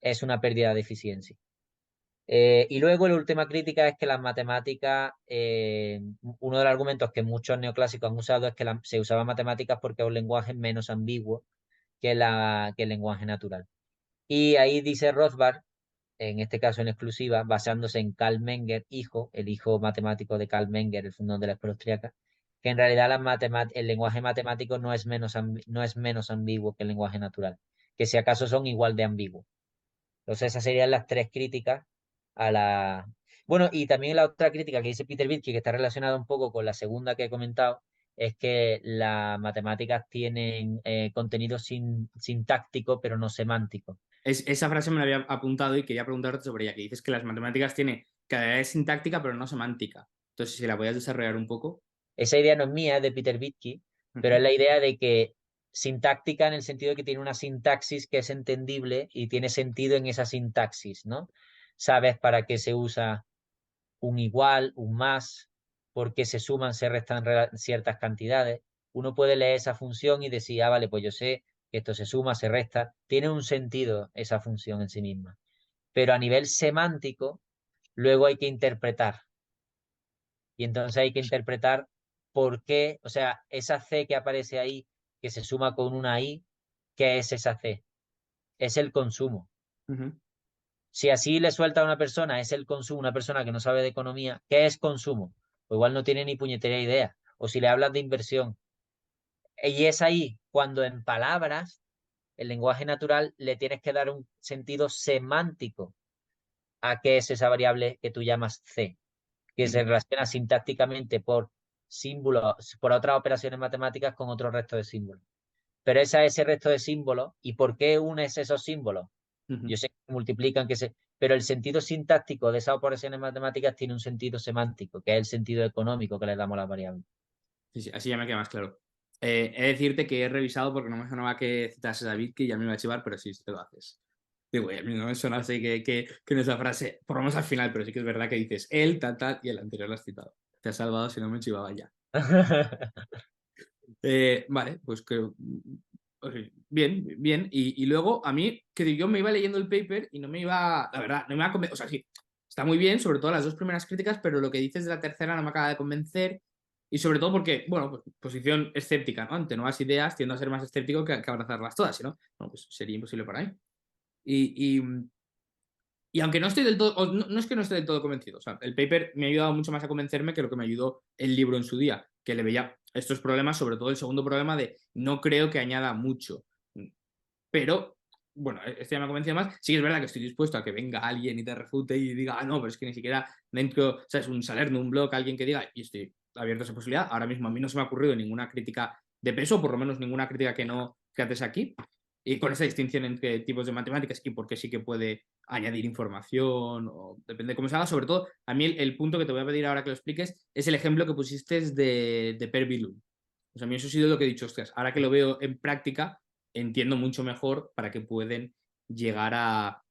es una pérdida de eficiencia. Y luego la última crítica es que las matemáticas, uno de los argumentos que muchos neoclásicos han usado es que se usaba matemáticas porque es un lenguaje menos ambiguo que el lenguaje natural. Y ahí dice Rothbard, en este caso en exclusiva, basándose en Karl Menger, el hijo matemático de Karl Menger, el fundador de la escuela austríaca, que en realidad el lenguaje matemático no es menos ambiguo que el lenguaje natural, que si acaso son igual de ambiguos. Entonces esas serían las tres críticas a la... Bueno, y también la otra crítica que dice Peter Wittke, que está relacionada un poco con la segunda que he comentado, es que las matemáticas tienen contenido sintáctico, pero no semántico. Esa frase me la había apuntado y quería preguntarte sobre ella, que dices que las matemáticas tienen calidad sintáctica pero no semántica. Entonces, si la podías desarrollar un poco. Esa idea no es mía, es de Peter Wittke, pero es Ujú, la idea de que sintáctica en el sentido de que tiene una sintaxis que es entendible y tiene sentido en esa sintaxis, ¿no? Sabes para qué se usa un igual, un más, porque se suman, se restan ciertas cantidades. Uno puede leer esa función y decir, ah, vale, pues yo sé que esto se suma, se resta. Tiene un sentido esa función en sí misma. Pero a nivel semántico, luego hay que interpretar. Y entonces hay que interpretar por qué, o sea, esa C que aparece ahí, que se suma con una I, ¿qué es esa C? Es el consumo. Ujú. Si así le suelta a una persona, es el consumo, una persona que no sabe de economía, ¿qué es consumo? Pues igual no tiene ni puñetera idea. O si le hablas de inversión. Y es ahí cuando en palabras, el lenguaje natural, le tienes que dar un sentido semántico a qué es esa variable que tú llamas C, que se Ujú. relaciona sintácticamente por símbolos, por otras operaciones matemáticas con otro resto de símbolos. Pero ese resto de símbolos, ¿y por qué unes esos símbolos? Ujú. Yo sé que multiplican, pero el sentido sintáctico de esas operaciones matemáticas tiene un sentido semántico, que es el sentido económico que le damos a las variables. Sí, sí, así ya me queda más claro. He de decirte que he revisado porque no me sonaba que citases a David, que ya me iba a chivar, pero sí, sí te lo haces. Digo, a mí no me suena así que en esa frase, por lo menos al final, pero sí que es verdad que dices él, tal, tal, y el anterior lo has citado. Te has salvado si no me chivaba ya. Vale, pues creo. Ok, bien, bien. Y luego a mí, que yo me iba leyendo el paper y no me iba, la verdad, no me iba a convencer. O sea, sí, está muy bien, sobre todo las dos primeras críticas, pero lo que dices de la tercera no me acaba de convencer. Y sobre todo porque, bueno, pues posición escéptica, ¿no? Ante nuevas ideas tiendo a ser más escéptico que abrazarlas todas, ¿sí, no? Bueno, pues sería imposible para mí. Y, y, y aunque no estoy del todo, no, no es que no esté del todo convencido, o sea, el paper me ha ayudado mucho más a convencerme que lo que me ayudó el libro en su día, que le veía estos problemas, sobre todo el segundo problema de no creo que añada mucho. Pero, bueno, este ya me ha convencido más. Sí que es verdad que estoy dispuesto a que venga alguien y te refute y diga, ah, no, pero es que ni siquiera dentro, o sea, es un Salerno, un blog, alguien que diga, y estoy abierto a esa posibilidad. Ahora mismo a mí no se me ha ocurrido ninguna crítica de peso, por lo menos ninguna crítica que no que haces aquí. Y con esa distinción entre tipos de matemáticas y por qué sí que puede añadir información, o depende de cómo se haga. Sobre todo, a mí el punto que te voy a pedir ahora que lo expliques es el ejemplo que pusiste de Per Billung. O sea, a mí eso ha sido lo que he dicho, hostias, ahora que lo veo en práctica, entiendo mucho mejor para qué pueden llegar a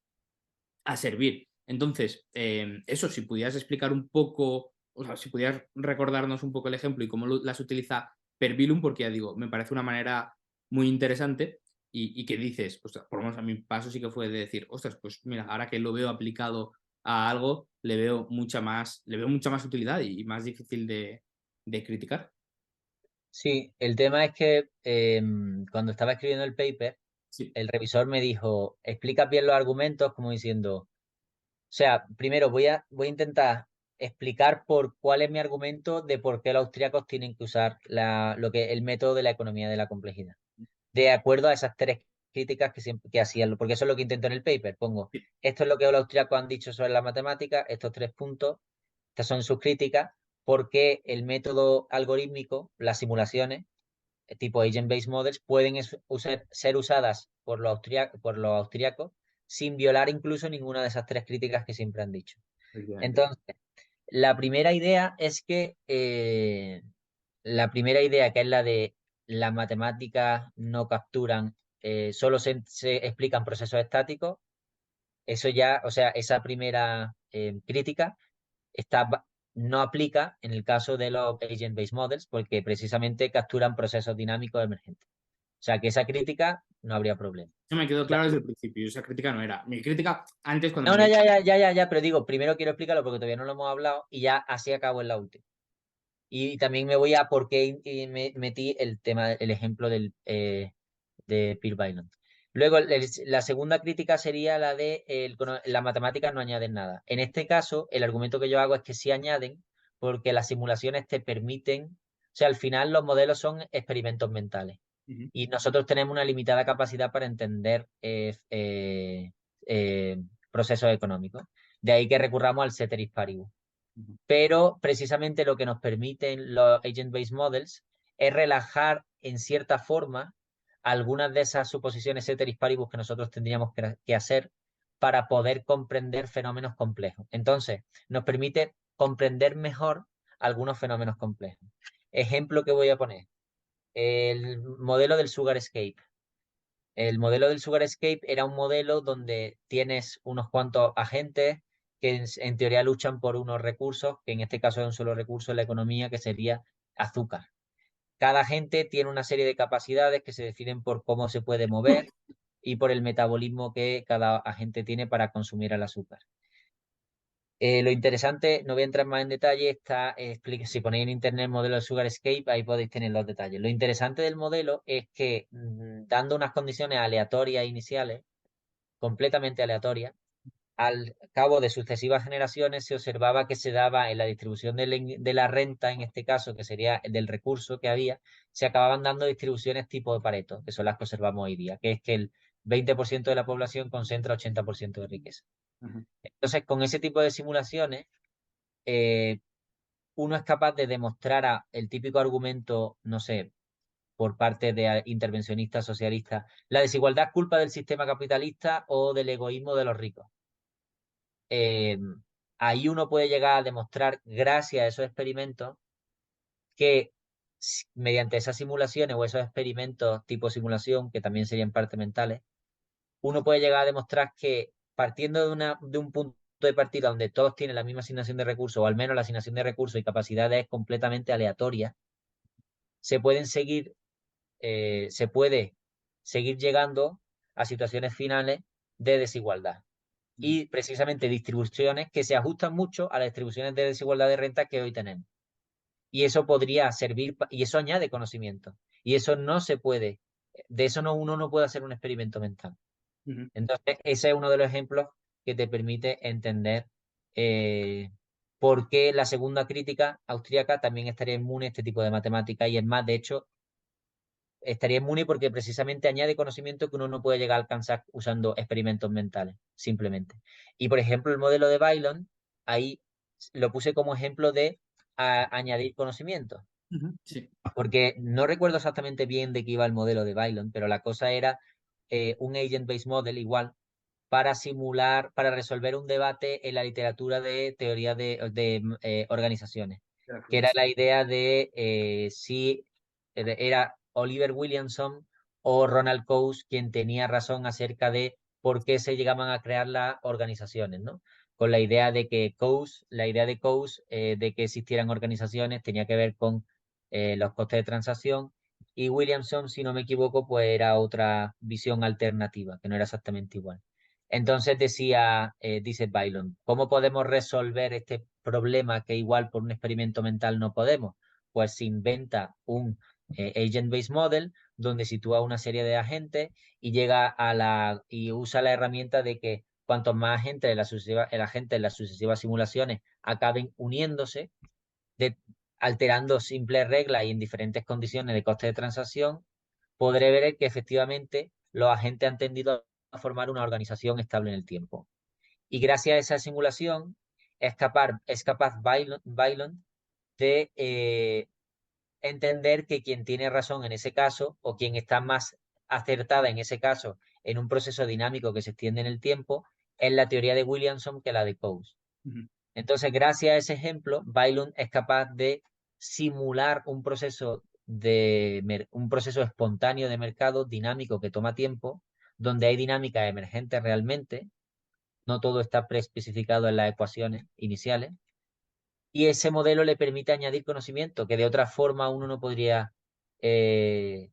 servir. Entonces, eso, si pudieras explicar un poco, o sea, si pudieras recordarnos un poco el ejemplo y cómo las utiliza Perbilum, porque ya digo, me parece una manera muy interesante y que dices, ostras, por lo menos a mi paso sí que fue de decir, ostras, pues mira, ahora que lo veo aplicado a algo, le veo mucha más utilidad y más difícil de criticar. Sí, el tema es que cuando estaba escribiendo el paper, Sí. el revisor me dijo, explica bien los argumentos, como diciendo, o sea, primero voy a intentar explicar por cuál es mi argumento de por qué los austríacos tienen que usar el método de la economía de la complejidad. De acuerdo a esas tres críticas que hacían, porque eso es lo que intento en el paper. Pongo, Sí. esto es lo que los austríacos han dicho sobre la matemática, estos tres puntos, estas son sus críticas, porque el método algorítmico, las simulaciones, tipo Agent-Based Models, pueden ser usadas por los austríacos sin violar incluso ninguna de esas tres críticas que siempre han dicho. Efectivamente. Entonces, la primera idea es que la primera idea, que es la de las matemáticas no capturan, solo se explican procesos estáticos, eso ya, o sea, esa primera crítica está, no aplica en el caso de los agent-based models porque precisamente capturan procesos dinámicos emergentes. O sea, que esa crítica no habría problema. Eso me quedó claro desde el principio. Esa crítica no era. Mi crítica antes cuando No, me no, leí. ya, pero digo, primero quiero explicarlo porque todavía no lo hemos hablado y ya así acabo en la última. Y también me voy a por qué me metí el tema, el ejemplo de Peer Bylund. Luego, la segunda crítica sería la de las matemáticas no añaden nada. En este caso, el argumento que yo hago es que sí añaden, porque las simulaciones te permiten, o sea, al final los modelos son experimentos mentales Ujú, y nosotros tenemos una limitada capacidad para entender eh, procesos económicos. De ahí que recurramos al ceteris paribus. ujú. Pero precisamente lo que nos permiten los agent-based models es relajar en cierta forma algunas de esas suposiciones ceteris paribus que nosotros tendríamos que hacer para poder comprender fenómenos complejos. Entonces, nos permite comprender mejor algunos fenómenos complejos. Ejemplo que voy a poner, el modelo del Sugar Escape. El modelo del Sugar Escape era un modelo donde tienes unos cuantos agentes que en teoría luchan por unos recursos, que en este caso es un solo recurso en la economía, que sería azúcar. Cada agente tiene una serie de capacidades que se definen por cómo se puede mover y por el metabolismo que cada agente tiene para consumir el azúcar. Lo interesante, no voy a entrar más en detalle, si ponéis en internet el modelo de Sugar Escape, ahí podéis tener los detalles. Lo interesante del modelo es que dando unas condiciones aleatorias iniciales, completamente aleatorias, al cabo de sucesivas generaciones se observaba que se daba en la distribución de la renta, en este caso, que sería del recurso que había, se acababan dando distribuciones tipo de Pareto, que son las que observamos hoy día, que es que el 20% de la población concentra 80% de riqueza. Ujú, Entonces, con ese tipo de simulaciones, eh, uno es capaz de demostrar el típico argumento, no sé, por parte de intervencionistas socialistas, la desigualdad es culpa del sistema capitalista o del egoísmo de los ricos. Eh, Ahí uno puede llegar a demostrar, gracias a esos experimentos, que mediante esas simulaciones o esos experimentos tipo simulación, que también serían parte mentales, uno puede llegar a demostrar que partiendo de un punto de partida donde todos tienen la misma asignación de recursos, o al menos la asignación de recursos y capacidades es completamente aleatoria, se pueden seguir, se puede seguir llegando a situaciones finales de desigualdad. ujú, Y precisamente distribuciones que se ajustan mucho a las distribuciones de desigualdad de renta que hoy tenemos. Y eso podría servir, y eso añade conocimiento. Y eso no se puede, de eso no, uno no puede hacer un experimento mental. ujú, Entonces, ese es uno de los ejemplos que te permite entender eh, por qué la segunda crítica austríaca también estaría inmune a este tipo de matemática. Y es más, de hecho, estaría inmune porque precisamente añade conocimiento que uno no puede llegar a alcanzar usando experimentos mentales, simplemente. Y por ejemplo, el modelo de Bailon, ahí lo puse como ejemplo de añadir conocimiento, ujú. Sí, porque no recuerdo exactamente bien de qué iba el modelo de Bailon, pero la cosa era un agent-based model igual para simular, para resolver un debate en la literatura de teoría de organizaciones, que era gracias. la idea de si era Oliver Williamson o Ronald Coase quien tenía razón acerca de por qué se llegaban a crear las organizaciones, ¿no? Con la idea de que Coase, la idea de Coase de que existieran organizaciones tenía que ver con los costes de transacción y Williamson, si no me equivoco, pues era otra visión alternativa, que no era exactamente igual. Entonces dice Bailon, ¿cómo podemos resolver este problema que igual por un experimento mental no podemos? Pues se inventa un agent-based model donde sitúa una serie de agentes y y usa la herramienta de que cuantos más agentes el agente en las sucesivas simulaciones acaben uniéndose, de, alterando simples reglas y en diferentes condiciones de coste de transacción, podré ver que efectivamente los agentes han tendido a formar una organización estable en el tiempo. Y gracias a esa simulación es capaz Bailon de entender que quien tiene razón en ese caso o quien está más acertada en ese caso en un proceso dinámico que se extiende en el tiempo es la teoría de Williamson que la de Coase. Ujú, Entonces, gracias a ese ejemplo, Bailon es capaz de simular un proceso espontáneo de mercado dinámico que toma tiempo, donde hay dinámicas emergentes realmente, no todo está preespecificado en las ecuaciones iniciales, y ese modelo le permite añadir conocimiento que de otra forma eh,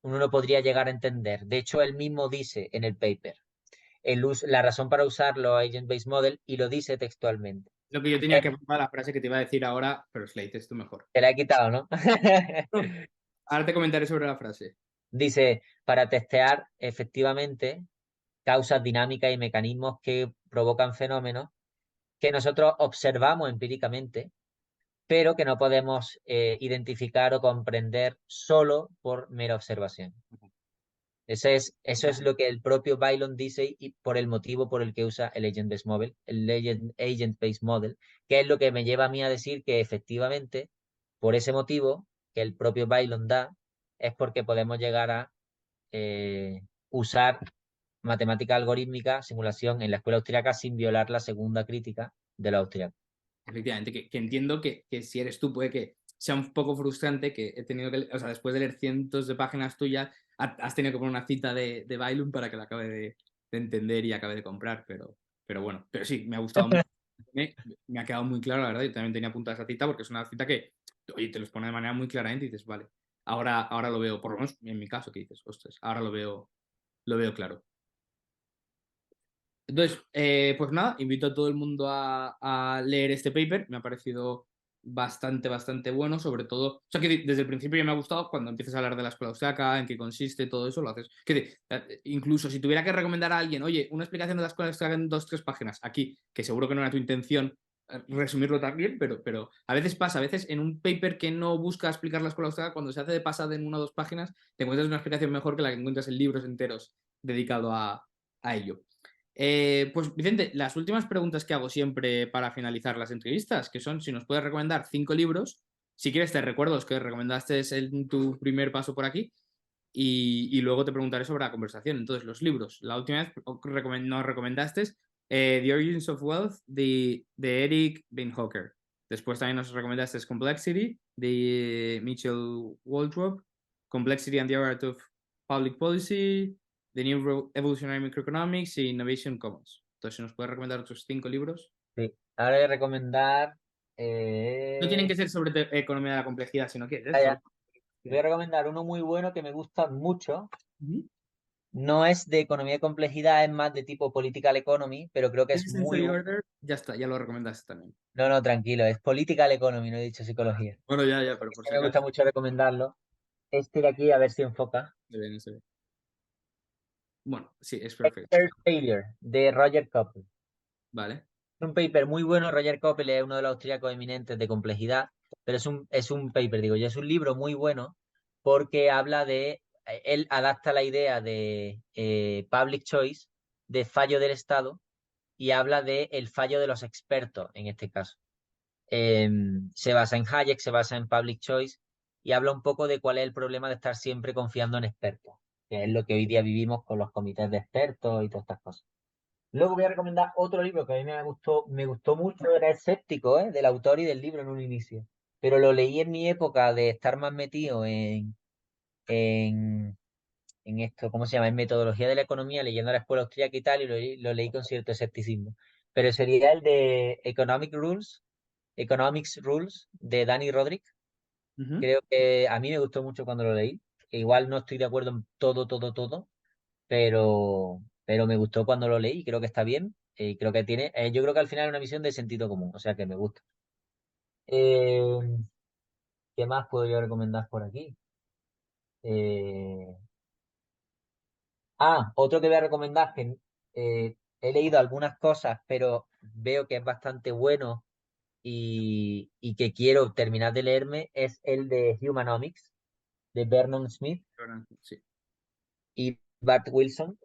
uno no podría llegar a entender. De hecho, él mismo dice en el paper la razón para usar los agent-based model y lo dice textualmente. lo que yo tenía que apuntar la frase que te iba a decir ahora, pero es la dices tú mejor. Te la he quitado, ¿no? Ahora te comentaré sobre la frase. Dice, para testear efectivamente causas dinámicas y mecanismos que provocan fenómenos que nosotros observamos empíricamente, pero que no podemos identificar o comprender solo por mera observación. Eso es lo que el propio Bailon dice y por el motivo por el que usa el Agent-Based Model, que es lo que me lleva a mí a decir que efectivamente, por ese motivo que el propio Bailon da, es porque podemos llegar a usar matemática algorítmica, simulación en la escuela austríaca sin violar la segunda crítica de la austríaca. Efectivamente, que entiendo que si eres tú puede que sea un poco frustrante que he tenido que, o sea, después de leer cientos de páginas tuyas, has tenido que poner una cita de Bailum para que la acabe de entender y acabe de comprar, pero bueno, pero sí, me ha gustado mucho. Me ha quedado muy claro, la verdad, yo también tenía apuntada esa cita porque es una cita que, oye, te los pone de manera muy claramente y dices, vale, ahora lo veo, por lo menos en mi caso, que dices, ostras, ahora lo veo claro. Entonces, pues nada, invito a todo el mundo a leer este paper. Me ha parecido bastante bueno, sobre todo. O sea, que desde el principio ya me ha gustado cuando empiezas a hablar de la escuela austriaca, en qué consiste, todo eso, lo haces. Incluso si tuviera que recomendar a alguien, oye, una explicación de la escuela austriaca en 2, 3 páginas, aquí, que seguro que no era tu intención resumirlo también, pero a veces pasa, a veces en un paper que no busca explicar la escuela austriaca, cuando se hace de pasada en 1 o 2 páginas, te encuentras una explicación mejor que la que encuentras en libros enteros dedicado a ello. Pues Vicente, las últimas preguntas que hago siempre para finalizar las entrevistas, que son si nos puedes recomendar 5 libros, si quieres te recuerdo los que recomendaste en tu primer paso por aquí y luego te preguntaré sobre la conversación. Entonces, los libros, la última vez nos recomendaste The Origins of Wealth de Eric Beinhocker. Después también nos recomendaste Complexity de Mitchell Waldrop, Complexity and the Art of Public Policy, The New Evolutionary Microeconomics y Innovation Commons. Entonces, si nos puedes recomendar otros 5 libros. Sí. Ahora voy a recomendar. No tienen que ser sobre economía de la complejidad, si no quieres. Ya. Voy a recomendar uno muy bueno que me gusta mucho. Ujú. No es de economía de complejidad, es más de tipo political economy, pero creo que es Ese muy... Sensory Order, ya está, ya lo recomendaste también. No, no, tranquilo, es political economy, no he dicho psicología. Bueno, ya, pero por Este si me gusta acaso. mucho recomendarlo. Este de aquí, a ver si enfoca. Se ve, no se ve. Bueno, sí, es perfecto. Expert Failure, de Roger Coppel. Vale. Es un paper muy bueno. Roger Coppel es uno de los austríacos eminentes de complejidad, pero es un paper, digo yo, es un libro muy bueno porque habla de, él adapta la idea de public choice, de fallo del Estado, y habla de el fallo de los expertos en este caso. Se basa en Hayek, se basa en public choice y habla un poco de cuál es el problema de estar siempre confiando en expertos, que es lo que hoy día vivimos con los comités de expertos y todas estas cosas. Luego voy a recomendar otro libro que a mí me gustó mucho, era Escéptico, del autor y del libro en un inicio. Pero lo leí en mi época de estar más metido en, en esto, ¿cómo se llama? En metodología de la economía, leyendo la escuela austríaca y tal, y lo leí con cierto escepticismo. Pero sería el de Economics Rules, de Danny Roderick. Ujú. Creo que a mí me gustó mucho cuando lo leí. Igual no estoy de acuerdo en todo, pero me gustó cuando lo leí y creo que está bien. Creo que tiene, yo creo que al final es una visión de sentido común, o sea que me gusta. Eh, ¿Qué más puedo yo recomendar por aquí? Eh, Otro que voy a recomendar, que he leído algunas cosas, pero veo que es bastante bueno y que quiero terminar de leerme, es el de Humanomics, de Vernon Smith Sí. y Bart Wilson.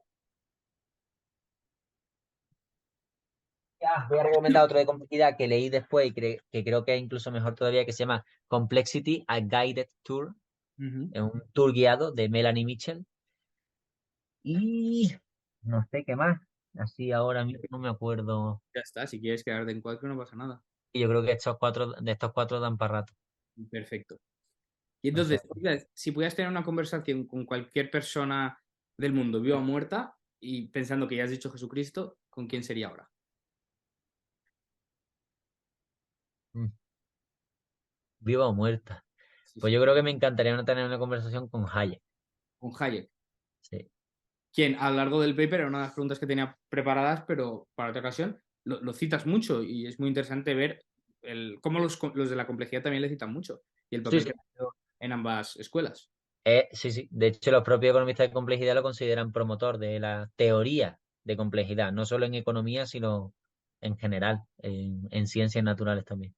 Voy a recomendar otro de complejidad que leí después y que creo que es incluso mejor todavía, que se llama Complexity, a Guided Tour. Ujú. Es un tour guiado de Melanie Mitchell. Y no sé qué más. Así ahora mismo no me acuerdo. Ya está, si quieres quedarte en 4 no pasa nada. Y yo creo que de estos cuatro dan para rato. Perfecto. Y O sea, entonces, si pudieras tener una conversación con cualquier persona del mundo, viva o muerta, y pensando que ya has dicho Jesucristo, ¿con quién sería ahora? mm, viva o muerta. Sí, Pues sí. yo creo que me encantaría tener una conversación con Hayek. Con Hayek. Sí. Quien a lo largo del paper era una de las preguntas que tenía preparadas, pero para otra ocasión lo citas mucho y es muy interesante ver cómo los de la complejidad también le citan mucho y el Sí, papel sí. que ha tenido en ambas escuelas. Sí, sí. De hecho, los propios economistas de complejidad lo consideran promotor de la teoría de complejidad, no solo en economía, sino en general, en ciencias naturales también.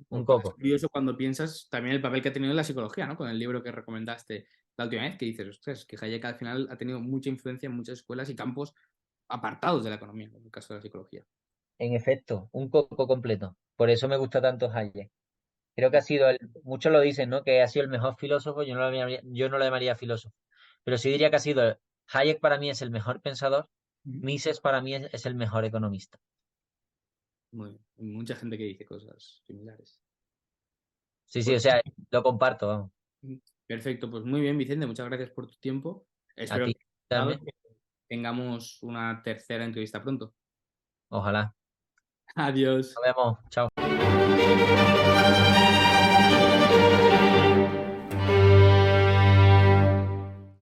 Un Pues es coco. curioso cuando piensas también el papel que ha tenido en la psicología, ¿no? Con el libro que recomendaste la última vez, que dices, ostras, que Hayek al final ha tenido mucha influencia en muchas escuelas y campos apartados de la economía, en el caso de la psicología. En efecto, un coco completo. Por eso me gusta tanto Hayek. Creo que ha sido, muchos lo dicen, ¿no? Que ha sido el mejor filósofo, yo no lo llamaría filósofo, pero sí diría que ha sido, Hayek para mí es el mejor pensador, Ujú. Mises para mí es el mejor economista. Muy bien. Hay mucha gente que dice cosas similares. Sí, sí, Pues o sea, lo comparto, vamos. perfecto, pues muy bien, Vicente, muchas gracias por tu tiempo. A Espero ti que también, tengamos una tercera entrevista pronto. ojalá. Adiós. Nos vemos, chao.